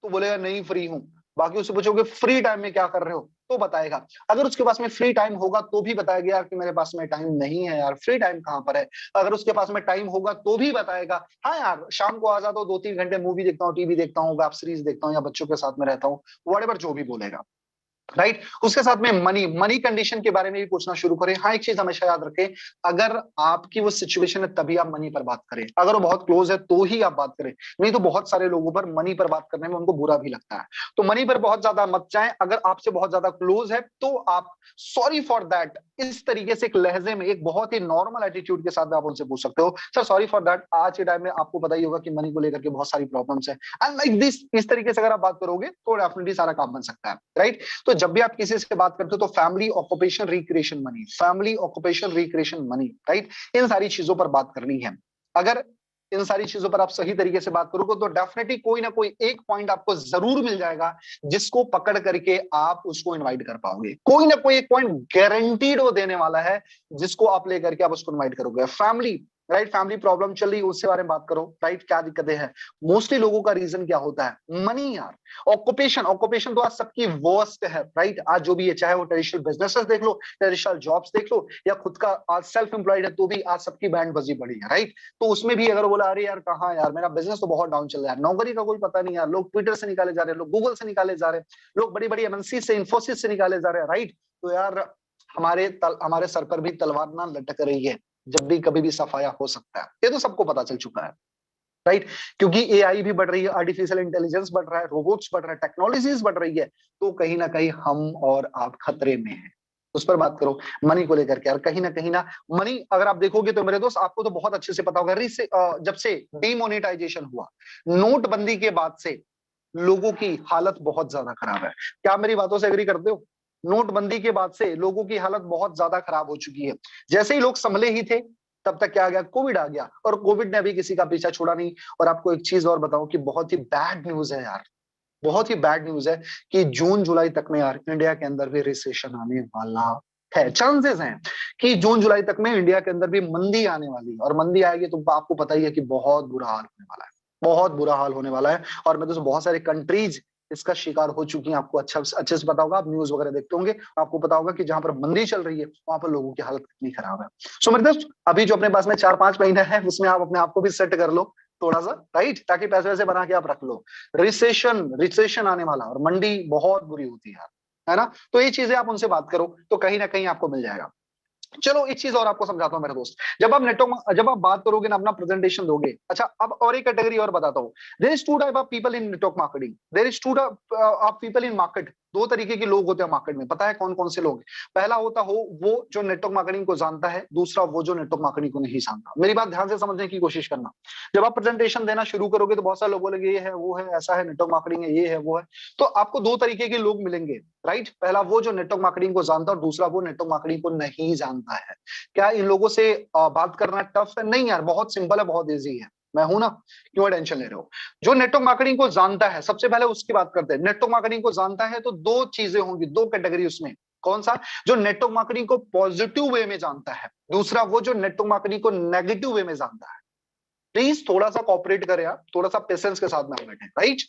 तो बोलेगा नहीं फ्री हूं। बाकी उससे पूछोगे फ्री टाइम में क्या कर रहे हो तो बताएगा। अगर उसके पास में फ्री टाइम होगा तो भी बताएगा यार कि मेरे पास में टाइम नहीं है यार, फ्री टाइम कहां पर है। अगर उसके पास में टाइम होगा तो भी बताएगा, हाँ यार शाम को आ जाता हूँ 2-3 घंटे मूवी देखता हूँ, टीवी देखता हूँ, वेब सीरीज देखता हूँ, या बच्चों के साथ में रहता हूँ, व्हाटएवर जो भी बोलेगा, राइट। उसके साथ में मनी, मनी कंडीशन के बारे में भी पूछना शुरू करें। हाँ एक चीज हमेशा याद रखें, अगर आपकी वो सिचुएशन है तभी आप मनी पर बात करें, अगर वो बहुत क्लोज है तो ही आप बात करें, नहीं तो बहुत सारे लोगों पर मनी पर बात करने में उनको बुरा भी लगता है। तो मनी पर बहुत ज्यादा मत जाएं। अगर आपसे बहुत ज्यादा क्लोज है तो आप सॉरी फॉर दैट, इस तरीके से एक लहजे में, एक बहुत ही नॉर्मल एटीट्यूड के साथ आप उनसे पूछ सकते हो, सर सॉरी फॉर दैट, आज के टाइम में आपको पता ही होगा कि मनी को लेकर के बहुत सारी प्रॉब्लम्स है, एंड लाइक दिस, इस तरीके से अगर आप बात करोगे तो डेफिनेटली सारा काम बन सकता है, राइट। तो जब भी आप किसी से बात करते हो तो family, occupation, recreation, money, family, occupation, recreation, money, right, इन सारी चीजों पर बात करनी है। अगर इन सारी चीजों पर आप सही तरीके से बात करोगे तो डेफिनेटली कोई ना कोई एक पॉइंट आपको जरूर मिल जाएगा जिसको पकड़ करके आप उसको इनवाइट कर पाओगे। कोई ना कोई एक पॉइंट गारंटीड वो देने वाला है जिसको आप लेकर के आप उसको इनवाइट करोगे। फैमिली, राइट, फैमिली प्रॉब्लम चल रही है उसके बारे में बात करो, राइट, क्या दिक्कतें हैं। मोस्टली लोगों का रीजन क्या होता है, मनी यार। ऑक्यूपेशन, ऑक्यूपेशन तो आज सबकी वर्स्ट है, राइट। आज जो भी है, चाहे वो ट्रेडिशनल बिजनेसेस देख लो, ट्रेडिशनल जॉब्स देख लो, या खुद का आज सेल्फ एम्प्लॉयड है तो भी आज सबकी बैंड बजी पड़ी है, राइट। तो उसमें भी अगर बोला अरे यार कहाँ यार मेरा बिजनेस तो बहुत डाउन चल रहा है, नौकरी का कोई पता नहीं यार, लोग ट्विटर से निकाले जा रहे हैं, लोग गूगल से निकाले जा रहे हैं, लोग बड़ी बड़ी एमएनसी से, इन्फोसिस से निकाले जा रहे हैं, राइट। तो यार हमारे सर पर भी तलवार ना लटक रही है, जब भी कभी भी सफाया हो सकता है, ये तो सबको पता चल चुका है, राइट। क्योंकि एआई भी बढ़ रही है, आर्टिफिशियल इंटेलिजेंस बढ़ रहा है, रोबोट्स बढ़ रहा है, टेक्नोलॉजीज बढ़ रही है, तो कहीं ना कहीं हम और आप खतरे में हैं। उस पर बात करो मनी को लेकर के यार, कहीं ना मनी अगर आप देखोगे तो मेरे दोस्त आपको तो बहुत अच्छे से पता होगा, जब से डीमोनेटाइजेशन हुआ, नोटबंदी के बाद से लोगों की हालत बहुत ज्यादा खराब है। क्या मेरी बातों से एग्री करते हो? नोटबंदी के बाद से लोगों की हालत बहुत ज्यादा खराब हो चुकी है। जैसे ही लोग संभले ही थे तब तक क्या आ गया, कोविड आ गया, और कोविड ने अभी किसी का पीछा छोड़ा नहीं। और आपको एक चीज और बताऊं कि बहुत ही बैड न्यूज है यार, बहुत ही बैड न्यूज है कि जून जुलाई तक में यार इंडिया के अंदर भी रिसेशन आने वाला है, चांसेस हैं कि जून जुलाई तक में इंडिया के अंदर भी मंदी आने वाली है। और मंदी आएगी तो आपको पता ही है कि बहुत बुरा हाल होने वाला है, बहुत बुरा हाल होने वाला है। और मैं तो बहुत सारे कंट्रीज इसका शिकार हो चुकी हैं, आपको अच्छे से पता होगा, आप न्यूज वगैरह देखते होंगे, आपको पता होगा कि जहां पर मंदी चल रही है वहां पर लोगों की हालत कितनी खराब है। सो मेरे दोस्त अभी जो अपने पास में 4-5 महीने है उसमें आप अपने आप को भी सेट कर लो थोड़ा सा, राइट, ताकि पैसे वैसे बना के आप रख लो। रिसेशन, रिसेशन आने वाला, और मंडी बहुत बुरी होती है यार, है ना। तो ये चीजें आप उनसे बात करो तो कहीं ना कहीं आपको मिल जाएगा। चलो एक चीज और आपको समझाता हूँ मेरे दोस्त, जब आप बात करोगे ना, अपना प्रेजेंटेशन दोगे, अच्छा अब और एक कैटेगरी और बताता हूँ। There is two type of people in network marketing, there is two type of people in market. दो तरीके के लोग होते हैं मार्केट में, पता है कौन कौन से लोग? पहला होता हो वो जो नेटवर्क मार्केटिंग को जानता है, दूसरा वो जो नेटवर्क मार्केटिंग को नहीं जानता। मेरी बात ध्यान से समझने की कोशिश करना। जब आप प्रेजेंटेशन देना शुरू करोगे तो बहुत सारे लोग बोलेंगे ये है वो है, ऐसा है, नेटवर्क मार्केटिंग है, ये है वो है। तो आपको दो तरीके के लोग मिलेंगे, राइट। पहला वो जो नेटवर्क मार्केटिंग को जानता है, और दूसरा वो नेटवर्क मार्केटिंग को नहीं जानता है। क्या इन लोगों से बात करना टफ है? नहीं यार, बहुत सिंपल है, बहुत इजी है। मैं हूं ना, क्यों टेंशन ले रहे हो? जो नेटवर्क मार्केटिंग को जानता है, सबसे पहले उसकी बात करते हैं। नेटवर्क मार्केटिंग को जानता है तो दो चीजें होंगी, दो कैटेगरी उसमें। कौन सा? जो नेटवर्क मार्केटिंग को पॉजिटिव वे में जानता है, दूसरा वो जो नेटवर्क मार्केटिंग को नेगेटिव वे में जानता है। प्लीज थोड़ा सा कॉपरेट करें आप, थोड़ा सा पेशेंस के साथ में बैठे, राइट।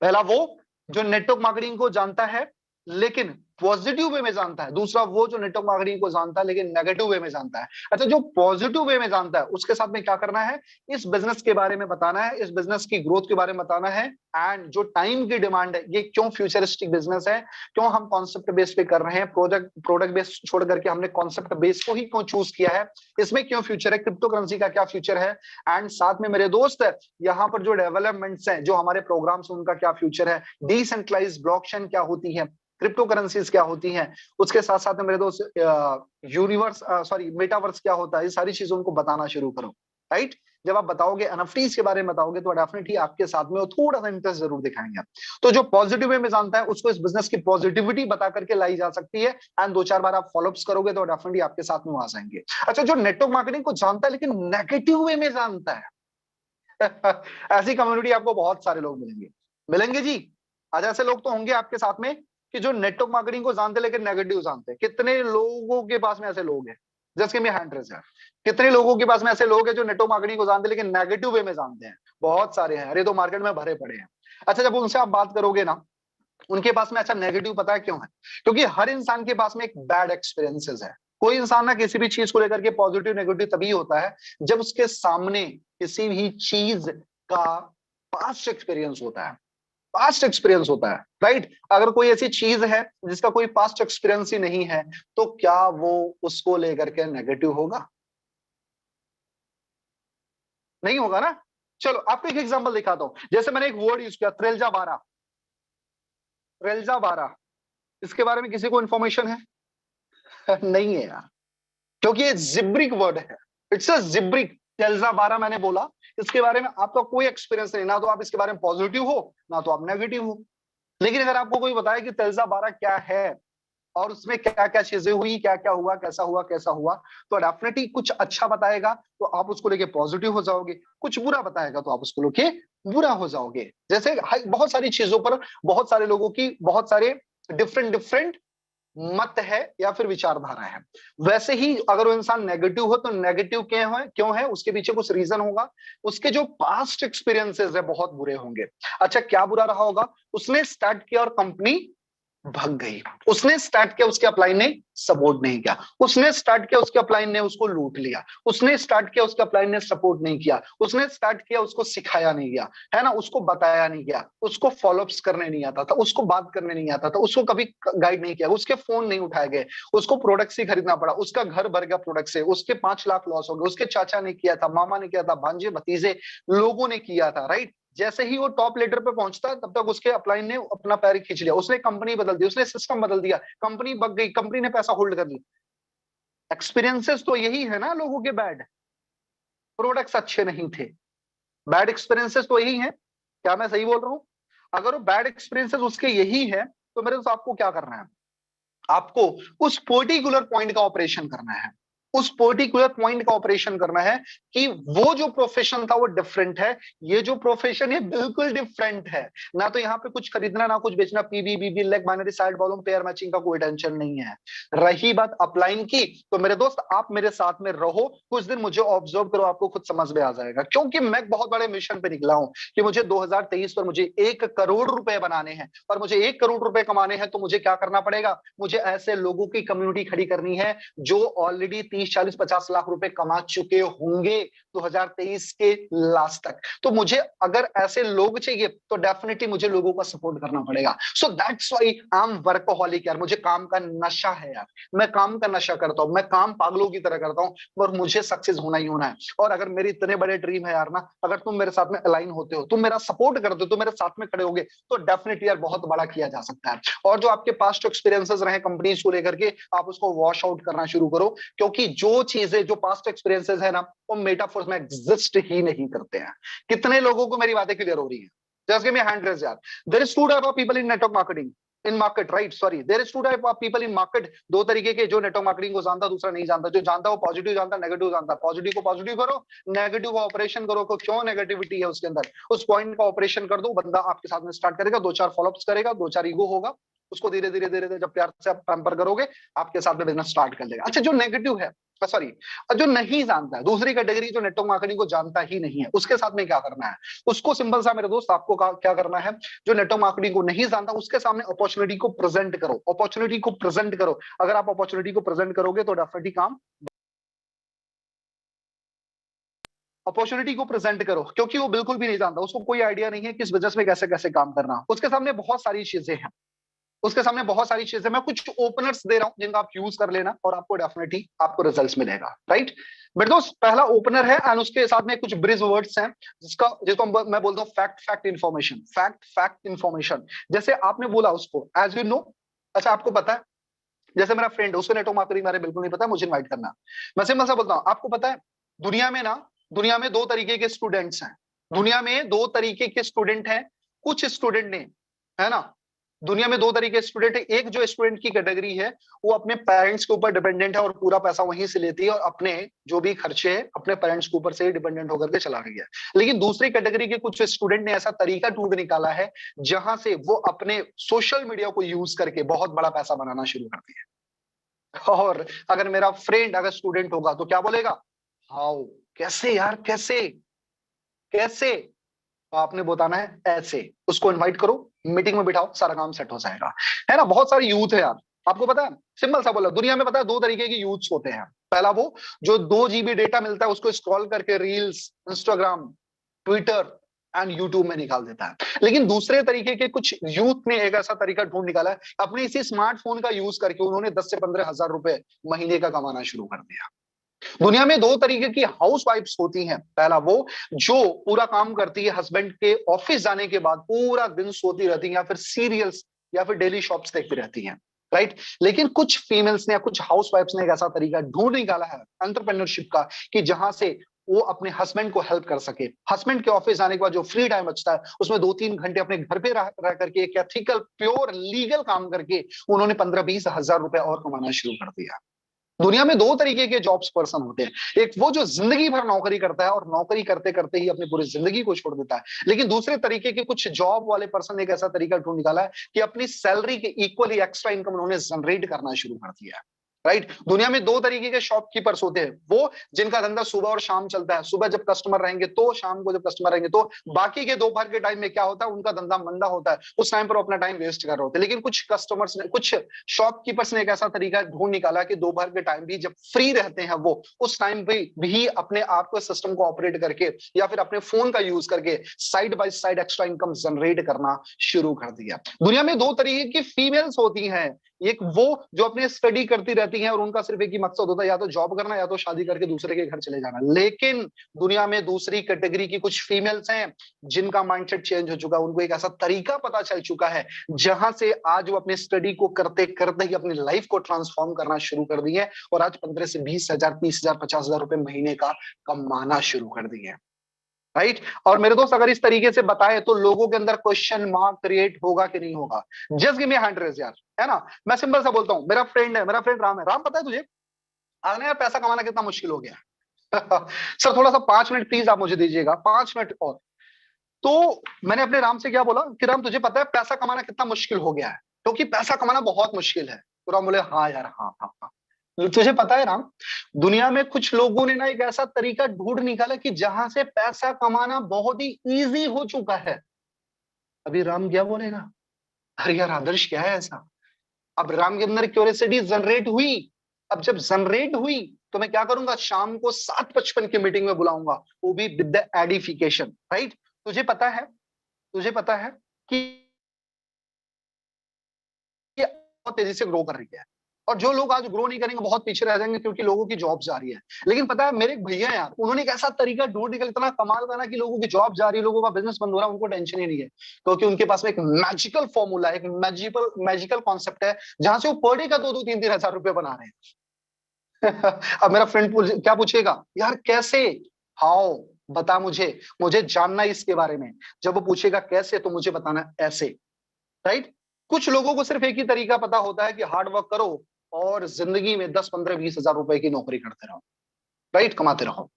पहला वो जो नेटवर्क मार्केटिंग को जानता है लेकिन पॉजिटिव वे में जानता है, दूसरा वो जो नेटवर्क मार्केटिंग को जानता है लेकिन नेगेटिव वे में जानता है। अच्छा, जो पॉजिटिव वे में जानता है उसके साथ में क्या करना है? इस बिजनेस के बारे में बताना है, इस बिजनेस की ग्रोथ के बारे में बताना है, एंड जो टाइम की डिमांड है, ये क्यों फ्यूचरिस्टिक बिजनेस है, क्यों हम कॉन्सेप्ट बेस पे कर रहे हैं, प्रोडक्ट बेस छोड़ करके हमने कॉन्सेप्ट बेस को ही क्यों चूज किया है, इसमें क्यों फ्यूचर है, क्रिप्टो करेंसी का क्या फ्यूचर है, एंड साथ में मेरे दोस्त यहाँ पर जो डेवलपमेंट्स हैं, जो हमारे प्रोग्राम्स, उनका क्या फ्यूचर है, डिसेंट्रलाइज ब्लॉकचेन क्या होती है, क्रिप्टो करेंसीज क्या होती हैं, उसके साथ साथ में मेरे दोस्त मेटावर्स क्या होता है, ये सारी चीजों उनको बताना शुरू करो, राइट। जब आप बताओगे, एनएफटीज के बारे में बताओगे, तो डेफिनेटली आपके साथ में वो थोड़ा सा इंटरेस्ट जरूर दिखाएंगे। तो जो पॉजिटिव वे में जानता है उसको इस बिजनेस की पॉजिटिविटी बता करके लाई जा सकती है, एंड 2-4 बार आप फॉलोअप्स करोगे तो डेफिनेटली आपके साथ में आ जाएंगे। अच्छा, जो नेटवर्क मार्केटिंग को जानता है लेकिन नेगेटिव वे में जानता है ऐसी कम्युनिटी आपको बहुत सारे लोग मिलेंगे जी। आज ऐसे लोग तो होंगे आपके साथ में कि जो नेटवर्क मार्केटिंग को जानते लेकिन नेगेटिव जानते हैं। कितने लोगों के पास में ऐसे लोग हैं? Just give me hand raise यार। कितने लोगों के पास में ऐसे लोग हैं जो नेटवर्क मार्केटिंग को जानते लेकिन नेगेटिव वे में जानते हैं? बहुत सारे हैं, अरे तो मार्केट में भरे पड़े हैं। अच्छा, जब उनसे आप बात करोगे ना, उनके पास में अच्छा नेगेटिव पता है क्यों है? क्योंकि हर इंसान के पास में एक बैड एक्सपीरियंसेस है। कोई इंसान ना किसी भी चीज को लेकर के पॉजिटिव नेगेटिव तभी होता है जब उसके सामने किसी भी चीज का पास्ट एक्सपीरियंस होता है, पास्ट एक्सपीरियंस होता है, राइट। अगर कोई ऐसी चीज है जिसका कोई पास्ट एक्सपीरियंस ही नहीं है, तो क्या वो उसको लेकर के नेगेटिव होगा? नहीं होगा ना। चलो आपको एक एग्जांपल दिखाता हूं। जैसे मैंने एक वर्ड यूज किया, त्रेलजा बारा। त्रेलजा बारा, इसके बारे में किसी को इंफॉर्मेशन है? नहीं है यार, क्योंकि ये जिब्रिक वर्ड है। It's a जिब्रिक। त्रेलजा बारा मैंने बोला, इसके बारे में आपका कोई एक्सपीरियंस नहीं, ना तो आप इसके बारे में पॉजिटिव हो ना तो आप नेगेटिव हो। लेकिन अगर आपको कोई बताए कि तेलजा 12 क्या है और उसमें क्या क्या चीजें हुई, क्या क्या हुआ, कैसा हुआ, तो डेफिनेटली कुछ अच्छा बताएगा तो आप उसको लेके पॉजिटिव हो जाओगे, कुछ बुरा बताएगा तो आप उसको लेके बुरा हो जाओगे। जैसे बहुत सारी चीजों पर बहुत सारे लोगों की बहुत सारे डिफरेंट डिफरेंट मत है या फिर विचारधारा है। वैसे ही अगर वो इंसान नेगेटिव हो तो नेगेटिव क्यों है, उसके पीछे कुछ रीजन होगा। उसके जो पास्ट एक्सपीरियंसेस है बहुत बुरे होंगे। अच्छा, क्या बुरा रहा होगा? उसने स्टार्ट किया और कंपनी भाग गई। उसने स्टार्ट किया, उसके अपलाइन ने सपोर्ट नहीं किया। उसने स्टार्ट किया, उसके अपलाइन ने उसको लूट लिया। उसने स्टार्ट किया, उसके अपलाइन ने सपोर्ट नहीं किया। उसने स्टार्ट किया, उसको सिखाया नहीं गया, है ना, उसको बताया नहीं गया, उसको फॉलोअप्स करने नहीं आता था, उसको बात करने नहीं आता था, उसको कभी गाइड नहीं किया, उसके फोन नहीं उठाए गए, उसको प्रोडक्ट्स ही खरीदना पड़ा, उसका घर भर गया प्रोडक्ट से, उसके 5 लाख लॉस हो गए। उसके चाचा ने किया था, मामा ने किया था, भांजे भतीजे लोगों ने किया था, राइट। जैसे ही वो टॉप लेटर पे पहुंचता तब तक उसके अपलाइन ने अपना पैर खींच लिया, उसने कंपनी बदल दी, उसने सिस्टम बदल दिया, कंपनी बग गई, कंपनी ने पैसा होल्ड कर लिया। एक्सपीरियंसेस तो यही है ना लोगों के बैड, प्रोडक्ट्स अच्छे नहीं थे, बैड एक्सपीरियंसेस तो यही है। क्या मैं सही बोल रहा हूं? अगर वो बैड एक्सपीरियंसेस उसके यही है तो मेरे दोस्त आपको क्या करना है? आपको उस पर्टिकुलर पॉइंट का ऑपरेशन करना है, उस पर्टिकुलर पॉइंट का ऑपरेशन करना है कि वो जो प्रोफेशन था वो डिफरेंट है, ये जो प्रोफेशन है बिल्कुल डिफरेंट है। ना तो यहाँ पे कुछ खरीदना ना कुछ बेचना, PB BB leg binary side volume pair matching का कोई टेंशन नहीं है। रही बात अपलाइन की, तो मेरे दोस्त आप मेरे साथ में रहो कुछ दिन, मुझे ऑब्जर्व करो, आपको खुद समझ में आ जाएगा। क्योंकि मैं बहुत बड़े मिशन पे निकला हूं कि मुझे 2023 पर मुझे 1 करोड़ रुपए बनाने हैं, और मुझे 1 करोड़ रुपए कमाने हैं तो मुझे क्या करना पड़ेगा? मुझे ऐसे लोगों की कम्युनिटी खड़ी करनी है जो ऑलरेडी 30-40-50 लाख रुपए कमा चुके होंगे 2023 के लास्ट तक। तो मुझे अगर ऐसे लोग चाहिए तो डेफिनेटली मुझे लोगों का सपोर्ट करना पड़ेगा। So that's why I am workaholic यार, मुझे काम का नशा है यार, मैं काम का नशा करता हूं, मैं काम पागलों की तरह करता हूं, और मुझे सक्सेस होना ही होना है। और अगर मेरे इतने बड़े ड्रीम है यार ना, अगर तुम मेरे साथ में अलाइन होते हो, तुम मेरा सपोर्ट करते हो, तुम मेरे साथ में खड़े होगे, तो डेफिनेटली यार बहुत बड़ा किया जा सकता है। और जो आपके पास्ट एक्सपीरियंसेस रहे कंपनीज को लेकर के, आप उसको वॉश आउट करना शुरू करो, क्योंकि जो चीजें, जो पास्ट एक्सपीरियंसेस है ना, वो मेटाफोर्स में एग्जिस्ट ही नहीं करते हैं। कितने लोगों को मेरी बातें क्लियर हो रही है? Just give me hand raise यार। There is two type of people in network marketing. In market, right, sorry, there is two type of people in market. दो तरीके के, जो नेटवर्क मार्केटिंग को जानता, दूसरा नहीं जानता। जो जानता वो पॉजिटिव जानता, नेगेटिव जानता। पॉजिटिव को पॉजिटिव करो, नेगेटिव का ऑपरेशन करो। को क्यों नेगेटिविटी है उसके अंदर, उस पॉइंट का ऑपरेशन कर दो। बंदा आपके साथ में स्टार्ट करेगा, 2-4 फॉलोअप्स करेगा, 2-4 ईगो होगा, उसको धीरे धीरे धीरे धीरे जब प्यार से आप पैम्पर करोगे, आपके साथ में बिजनेस स्टार्ट कर लेगा। अच्छा, जो नेगेटिव है, सॉरी, जो नहीं जानता है, दूसरी कैटेगरी, जो नेटवर्क मार्केटिंग को जानता ही नहीं है, उसके साथ में क्या करना है? उसको सिंपल सा मेरे दोस्त, आपको क्या करना है, जो नेटवर्क मार्केटिंग को नहीं जानता, उसके सामने अपॉर्चुनिटी को प्रेजेंट करो। अपॉर्चुनिटी को प्रेजेंट करो। अगर आप अपॉर्चुनिटी को प्रेजेंट करोगे तो डेफिनेटली काम, अपॉर्चुनिटी को प्रेजेंट करो, क्योंकि वो बिल्कुल भी नहीं जानता, उसको कोई आइडिया नहीं है किस बिजनेस में कैसे कैसे काम करना। उसके सामने बहुत सारी चीजें हैं, उसके सामने बहुत सारी चीजें। मैं कुछ ओपनर्स दे रहा हूं जिनका आप यूज कर लेना, और आपको डेफिनेटली आपको रिजल्ट्स मिलेगा, राइट। मेरे दोस्त, पहला ओपनर है, एंड उसके साथ में कुछ ब्रिज वर्ड्स हैं, जिसको मैं बोलता हूँ fact fact information. Fact fact information, जैसे आपने बोला उसको एज यू नो। अच्छा, आपको पता है, जैसे मेरा फ्रेंड, उसको नेटवर्क मार्केटिंग बारे बिल्कुल नहीं पता, मुझे इन्वाइट करना। मैं सिंपल सा बोलता हूँ, आपको पता है, दुनिया में दो तरीके के स्टूडेंट्स हैं। दुनिया में दो तरीके के स्टूडेंट हैं। कुछ स्टूडेंट ने, है ना, दुनिया में दो तरीके के स्टूडेंट है। एक जो स्टूडेंट की कैटेगरी है, वो अपने पेरेंट्स के ऊपर डिपेंडेंट है और पूरा पैसा वहीं से लेती है, और अपने जो भी खर्चे हैं अपने पेरेंट्स के ऊपर से ही डिपेंडेंट होकर के चला रही है। लेकिन दूसरी कैटेगरी के कुछ स्टूडेंट ने ऐसा तरीका ढूंढ निकाला है, जहां से वो अपने सोशल मीडिया को यूज करके बहुत बड़ा पैसा बनाना शुरू करती है। और अगर मेरा फ्रेंड अगर स्टूडेंट होगा तो क्या बोलेगा? हाउ, कैसे यार, कैसे कैसे? तो आपने बताना है ऐसे। उसको इनवाइट करो, मीटिंग में बिठाओ, सारा काम सेट हो जाएगा, है ना। बहुत सारे यूथ है यार, आपको पता है, सिंपल सा बोला, दुनिया में पता है दो तरीके के यूथ्स होते हैं। पहला वो जो 2 GB डेटा मिलता है उसको स्क्रॉल करके reels, Instagram, Twitter and YouTube में निकाल देता है। लेकिन दूसरे तरीके के कुछ यूथ ने एक ऐसा तरीका ढूंढ निकाला है, अपने इसी स्मार्टफोन का यूज करके उन्होंने 10 से 15 हजार रुपए महीने का कमाना शुरू कर दिया। दुनिया में दो तरीके की हाउस वाइफ्स होती हैं। पहला वो जो पूरा काम करती है, हस्बैंड के ऑफिस जाने के बाद पूरा दिन सोती रहती है, या फिर सीरियल्स या फिर डेली शॉप्स देखती रहती हैं, राइट। लेकिन कुछ फीमेल्स ने या कुछ हाउस वाइफ्स ने एक ऐसा तरीका ढूंढ निकाला है एंटरप्रेन्योरशिप का, कि जहां से वो अपने हस्बैंड को हेल्प कर सके। हस्बैंड के ऑफिस जाने के बाद जो फ्री टाइम बचता है, उसमें 2-3 घंटे अपने घर पे रह करके एक एथिकल, प्योर, लीगल काम करके उन्होंने 15-20 हजार रुपए और कमाना शुरू कर दिया। दुनिया में दो तरीके के जॉब्स पर्सन होते हैं। एक वो जो जिंदगी भर नौकरी करता है और नौकरी करते करते ही अपनी पूरी जिंदगी को छोड़ देता है। लेकिन दूसरे तरीके के कुछ जॉब वाले पर्सन एक ऐसा तरीका ढूंढ निकाला है कि अपनी सैलरी के इक्वली एक्स्ट्रा इनकम उन्होंने जनरेट करना शुरू कर दिया है, राइट। दुनिया में दो तरीके के शॉपकीपर्स होते हैं। वो जिनका धंधा सुबह और शाम चलता है, सुबह जब कस्टमर रहेंगे तो, शाम को जब कस्टमर रहेंगे तो। बाकी के दोपहर के टाइम में क्या होता है, उनका धंधा मंदा होता है, उस टाइम पर अपना टाइम वेस्ट कर रहे होते हैं। लेकिन कुछ कस्टमर्स ने, कुछ शॉपकीपर्स ने एक ऐसा तरीका ढूंढ निकाला कि दोपहर के टाइम भी जब फ्री रहते हैं वो, उस टाइम भी अपने आप को, सिस्टम को ऑपरेट करके या फिर अपने फोन का यूज करके side by side extra income generate करना शुरू कर दिया। दुनिया में दो तरीके की फीमेल्स होती हैं। एक वो जो अपने स्टडी करती रहती हैं और उनका सिर्फ एक ही मकसद होता है, या तो जॉब करना या तो शादी करके दूसरे के घर चले जाना। लेकिन दुनिया में दूसरी कैटेगरी की कुछ फीमेल्स हैं जिनका माइंडसेट चेंज हो चुका है। उनको एक ऐसा तरीका पता चल चुका है, जहां से आज वो अपने स्टडी को करते करते ही अपनी लाइफ को ट्रांसफॉर्म करना शुरू कर दिए, और आज 15 से 20 हजार, 30 हजार, 50 हजार रुपए महीने का कमाना शुरू कर दिए, राइट। और मेरे दोस्त, अगर इस तरीके से बताए तो लोगों के अंदर क्वेश्चन मार्क क्रिएट होगा कि नहीं होगा? Just give me hand raise यार, है ना। मैं सिंपल सा बोलता हूँ, मेरा फ्रेंड है, मेरा फ्रेंड राम है। राम, पता है तुझे आज ना यार पैसा कमाना कितना मुश्किल हो गया? सर थोड़ा सा 5 मिनट प्लीज आप मुझे दीजिएगा, 5 मिनट और। तो मैंने अपने राम से क्या बोला कि राम, तुझे पता है पैसा कमाना कितना मुश्किल हो गया है? क्योंकि पैसा कमाना बहुत मुश्किल है। तो राम बोले, हाँ यार, हाँ हाँ हाँ। तुझे पता है राम, दुनिया में कुछ लोगों ने ना एक ऐसा तरीका ढूंढ निकाला कि जहां से पैसा कमाना बहुत ही इजी हो चुका है। अभी राम क्या बोलेगा? अरे यार आदर्श, क्या है ऐसा? अब राम के अंदर क्यूरियोसिटी जनरेट हुई। अब जब जनरेट हुई तो मैं क्या करूंगा, शाम को 7:55 की मीटिंग में बुलाऊंगा, वो भी विद द एडिफिकेशन, राइट। तुझे पता है कि ये बहुत तेजी से ग्रो कर रही है, और जो लोग आज ग्रो नहीं करेंगे बहुत पीछे रह जाएंगे, क्योंकि लोगों की जॉब जा रही है। लेकिन पता है, मेरे एक भैया यार, उन्होंने एक ऐसा तरीका ढूंढ निकल, इतना कमाल का ना, कि लोगों की जॉब जा रही है, लोगों का बिजनेस बंद हो रहा है, उनको टेंशन ही नहीं है, क्योंकि उनके पास में एक मैजिकल फॉर्मूला, एक मैजिकल कॉन्सेप्ट है, जहां से वो पर डे का 2-3 हजार रुपए बना रहे हैं। अब मेरा फ्रेंड क्या पूछेगा, यार कैसे, हाउ, बता मुझे जानना इसके बारे में। जब वो पूछेगा कैसे, तो मुझे बताना ऐसे, राइट। कुछ लोगों को सिर्फ एक ही तरीका पता होता है कि हार्ड वर्क करो और जिंदगी में 10, 15, 20 हजार रुपए की नौकरी करते रहो, राइट, कमाते रहो।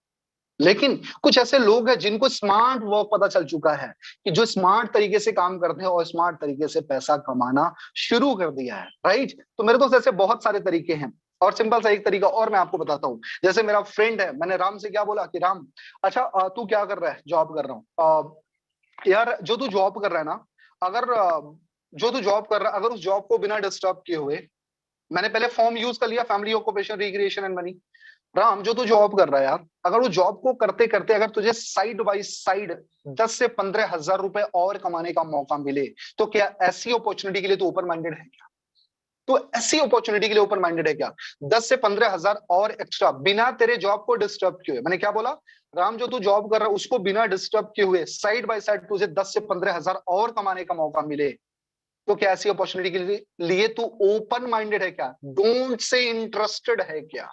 लेकिन कुछ ऐसे लोग हैं जिनको स्मार्ट वर्क पता चल चुका है, कि जो स्मार्ट तरीके से काम करते हैं और स्मार्ट तरीके से पैसा कमाना शुरू कर दिया है, राइट। तो मेरे दोस्त ऐसे बहुत सारे तरीके हैं। और सिंपल सा एक तरीका और मैं आपको बताता हूँ। जैसे मेरा फ्रेंड है, मैंने राम से क्या बोला कि राम, अच्छा तू क्या कर रहा है? जॉब कर रहा हूँ। यार जो तू जॉब कर रहा है ना, अगर जो तू जॉब कर रहा है, अगर उस जॉब को बिना डिस्टर्ब किए हुए, मैंने पहले फॉर्म यूज कर लिया, family occupation recreation and money. Ram जो तू जॉब कर रहा है यार, अगर वो जॉब को करते करते अगर तुझे साइड बाय साइड 10 से 15 हजार रुपए और कमाने का मौका मिले, तो क्या ऐसी अपॉर्चुनिटी के लिए तू ओपन माइंडेड है क्या? तो ऐसी अपॉर्चुनिटी के लिए ओपन माइंडेड है क्या? 10 से 15 हजार और एक्स्ट्रा बिना तेरे जॉब को डिस्टर्ब किए हुए। मैंने क्या बोला? राम जो तू जॉब कर रहा है उसको बिना डिस्टर्ब किए हुए साइड बाय साइड तुझे 10 से 15 हजार और कमाने का मौका मिले, तो क्या ऐसी अपॉर्चुनिटी के लिए तू ओपन माइंडेड है क्या? डोंट से इंटरेस्टेड है क्या?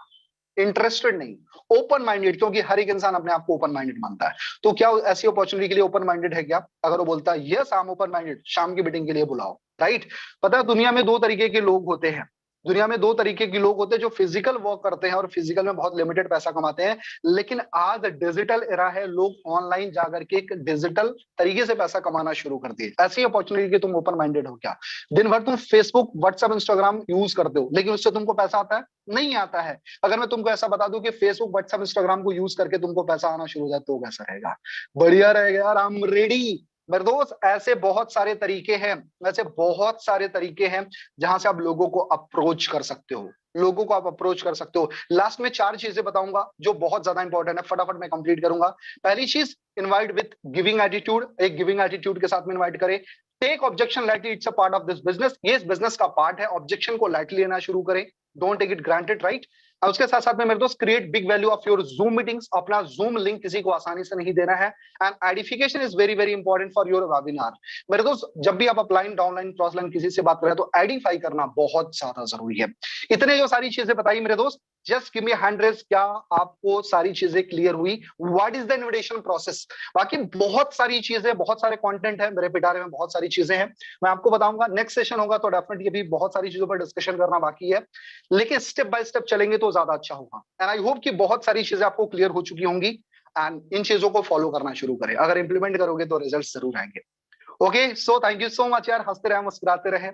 इंटरेस्टेड नहीं, ओपन माइंडेड, क्योंकि हर एक इंसान अपने आप को ओपन माइंडेड मानता है। तो क्या ऐसी अपॉर्चुनिटी के लिए ओपन माइंडेड है क्या? अगर वो बोलता है yes I am open minded, शाम की मीटिंग के लिए बुलाओ, राइट। पता है दुनिया में दो तरीके के लोग होते हैं। दुनिया में दो तरीके के लोग होते हैं, जो फिजिकल वर्क करते हैं और फिजिकल में बहुत लिमिटेड पैसा कमाते हैं। लेकिन आज डिजिटल एरा है, लोग ऑनलाइन जाकर के एक डिजिटल तरीके से पैसा कमाना शुरू कर दिए। ऐसी अपॉर्चुनिटी के तुम ओपन माइंडेड हो क्या? दिन भर तुम फेसबुक, व्हाट्सएप, इंस्टाग्राम यूज करते हो, लेकिन उससे तुमको पैसा आता है? नहीं आता है। अगर मैं तुमको ऐसा बता दूं कि फेसबुक, व्हाट्सएप, इंस्टाग्राम को यूज करके तुमको पैसा आना शुरू हो जाए, तो कैसा रहेगा? बढ़िया रहेगा यार, आई एम रेडी। मेरे दोस्त ऐसे बहुत सारे तरीके हैं, ऐसे बहुत सारे तरीके हैं जहां से आप लोगों को अप्रोच कर सकते हो, लोगों को आप अप्रोच कर सकते हो। लास्ट में 4 चीजें बताऊंगा जो बहुत ज्यादा इंपॉर्टेंट है, फटाफट मैं कंप्लीट करूंगा। पहली चीज, इनवाइट विथ गिविंग एटीट्यूड। एक गिविंग एटीट्यूड के साथ में इनवाइट करें। Take objection lightly, it's a part of this business. ये इस बिजनेस का पार्ट है, ऑब्जेक्शन को लाइटली लेना शुरू करें। Don't take it granted, right. और उसके साथ साथ में मेरे दोस्त, create big value of your zoom meetings. अपना जूम लिंक किसी को आसानी से नहीं देना है। And identification is very very important for your webinar. मेरे दोस्त जब भी आप अपलाइन, डाउनलाइन, क्रॉसलाइन किसी से बात करें तो आइडेंटिफाई करना बहुत ज्यादा जरूरी है। इतने जो सारी चीजें बताई मेरे दोस्त, just give me hand raise, क्या आपको सारी चीजें क्लियर हुई? What is the invitation process? बाकी बहुत सारी चीजें, बहुत सारे कंटेंट है मेरे पिटारे में, बहुत सारी चीजें हैं, मैं आपको बताऊंगा। नेक्स्ट सेशन होगा तो डेफिनेटली भी बहुत सारी चीजों पर डिस्कशन करना बाकी है, लेकिन स्टेप बाय स्टेप चलेंगे तो ज्यादा अच्छा होगा। एंड आई होप कि बहुत सारी चीजें आपको क्लियर हो चुकी होंगी। एंड इन चीजों को फॉलो करना शुरू करें, अगर इंप्लीमेंट करोगे तो रिजल्ट जरूर आएंगे। Okay, so thank you so much यार, हंसते रहे, मुस्कुराते रहे,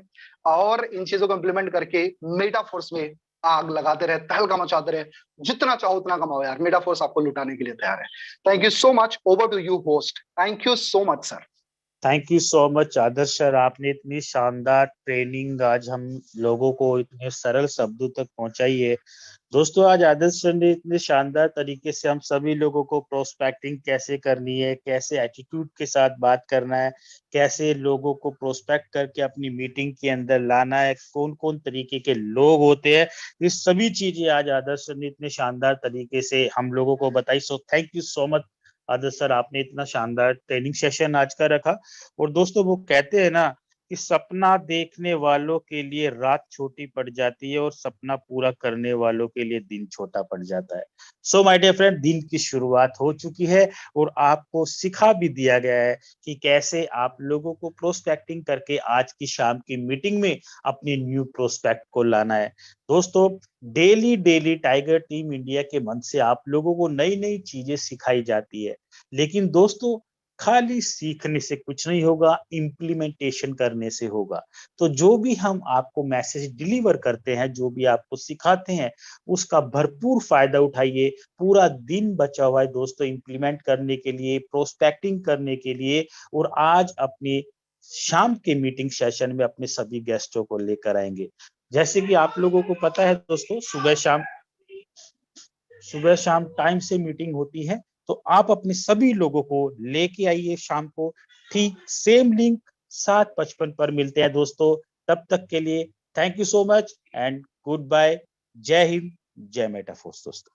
और इन चीजों को इंप्लीमेंट करके मेटाफोर्स में आग लगाते रहे, तहलका मचाते रहे। जितना चाहो उतना कमाओ यार, मेटाफोर्स आपको लुटाने के लिए तैयार है। Thank you so much, over to you host. Thank you so much sir. Thank you so much Adarsh sir, आपने इतनी शानदार ट्रेनिंग आज हम लोगों को इतने सरल शब्दों तक पहुंचाई है। दोस्तों आज आदर्श सर ने इतने शानदार तरीके से हम सभी लोगों को प्रोस्पेक्टिंग कैसे करनी है, कैसे एटीट्यूड के साथ बात करना है, कैसे लोगों को प्रोस्पेक्ट करके अपनी मीटिंग के अंदर लाना है, कौन कौन तरीके के लोग होते हैं, ये सभी चीजें आज आदर्श सर ने इतने शानदार तरीके से हम लोगों को बताई। सो thank you so much Adarsh sir, आपने इतना शानदार ट्रेनिंग सेशन आज का रखा। और दोस्तों वो कहते हैं ना कि सपना देखने वालों के लिए रात छोटी पड़ जाती है और सपना पूरा करने वालों के लिए दिन छोटा पड़ जाता है। सो माय डियर फ्रेंड, दिन की शुरुआत हो चुकी है और आपको सिखा भी दिया गया है कि कैसे आप लोगों को प्रोस्पेक्टिंग करके आज की शाम की मीटिंग में अपनी न्यू प्रोस्पेक्ट को लाना है। दोस्तों daily daily tiger team India के मन से आप लोगों को नई नई चीजें सिखाई जाती है, लेकिन दोस्तों खाली सीखने से कुछ नहीं होगा, इम्प्लीमेंटेशन करने से होगा। तो जो भी हम आपको मैसेज डिलीवर करते हैं, जो भी आपको सिखाते हैं, उसका भरपूर फायदा उठाइए। पूरा दिन बचा हुआ है दोस्तों इम्प्लीमेंट करने के लिए, प्रोस्पेक्टिंग करने के लिए, और आज अपनी शाम के मीटिंग सेशन में अपने सभी गेस्टों को लेकर आएंगे। जैसे कि आप लोगों को पता है दोस्तों, सुबह शाम टाइम से मीटिंग होती है, तो आप अपने सभी लोगों को लेके आइए शाम को। ठीक सेम लिंक 7:55 पर मिलते हैं दोस्तों। तब तक के लिए thank you so much and goodbye. जय हिंद, जय मेटाफोर्स दोस्तों।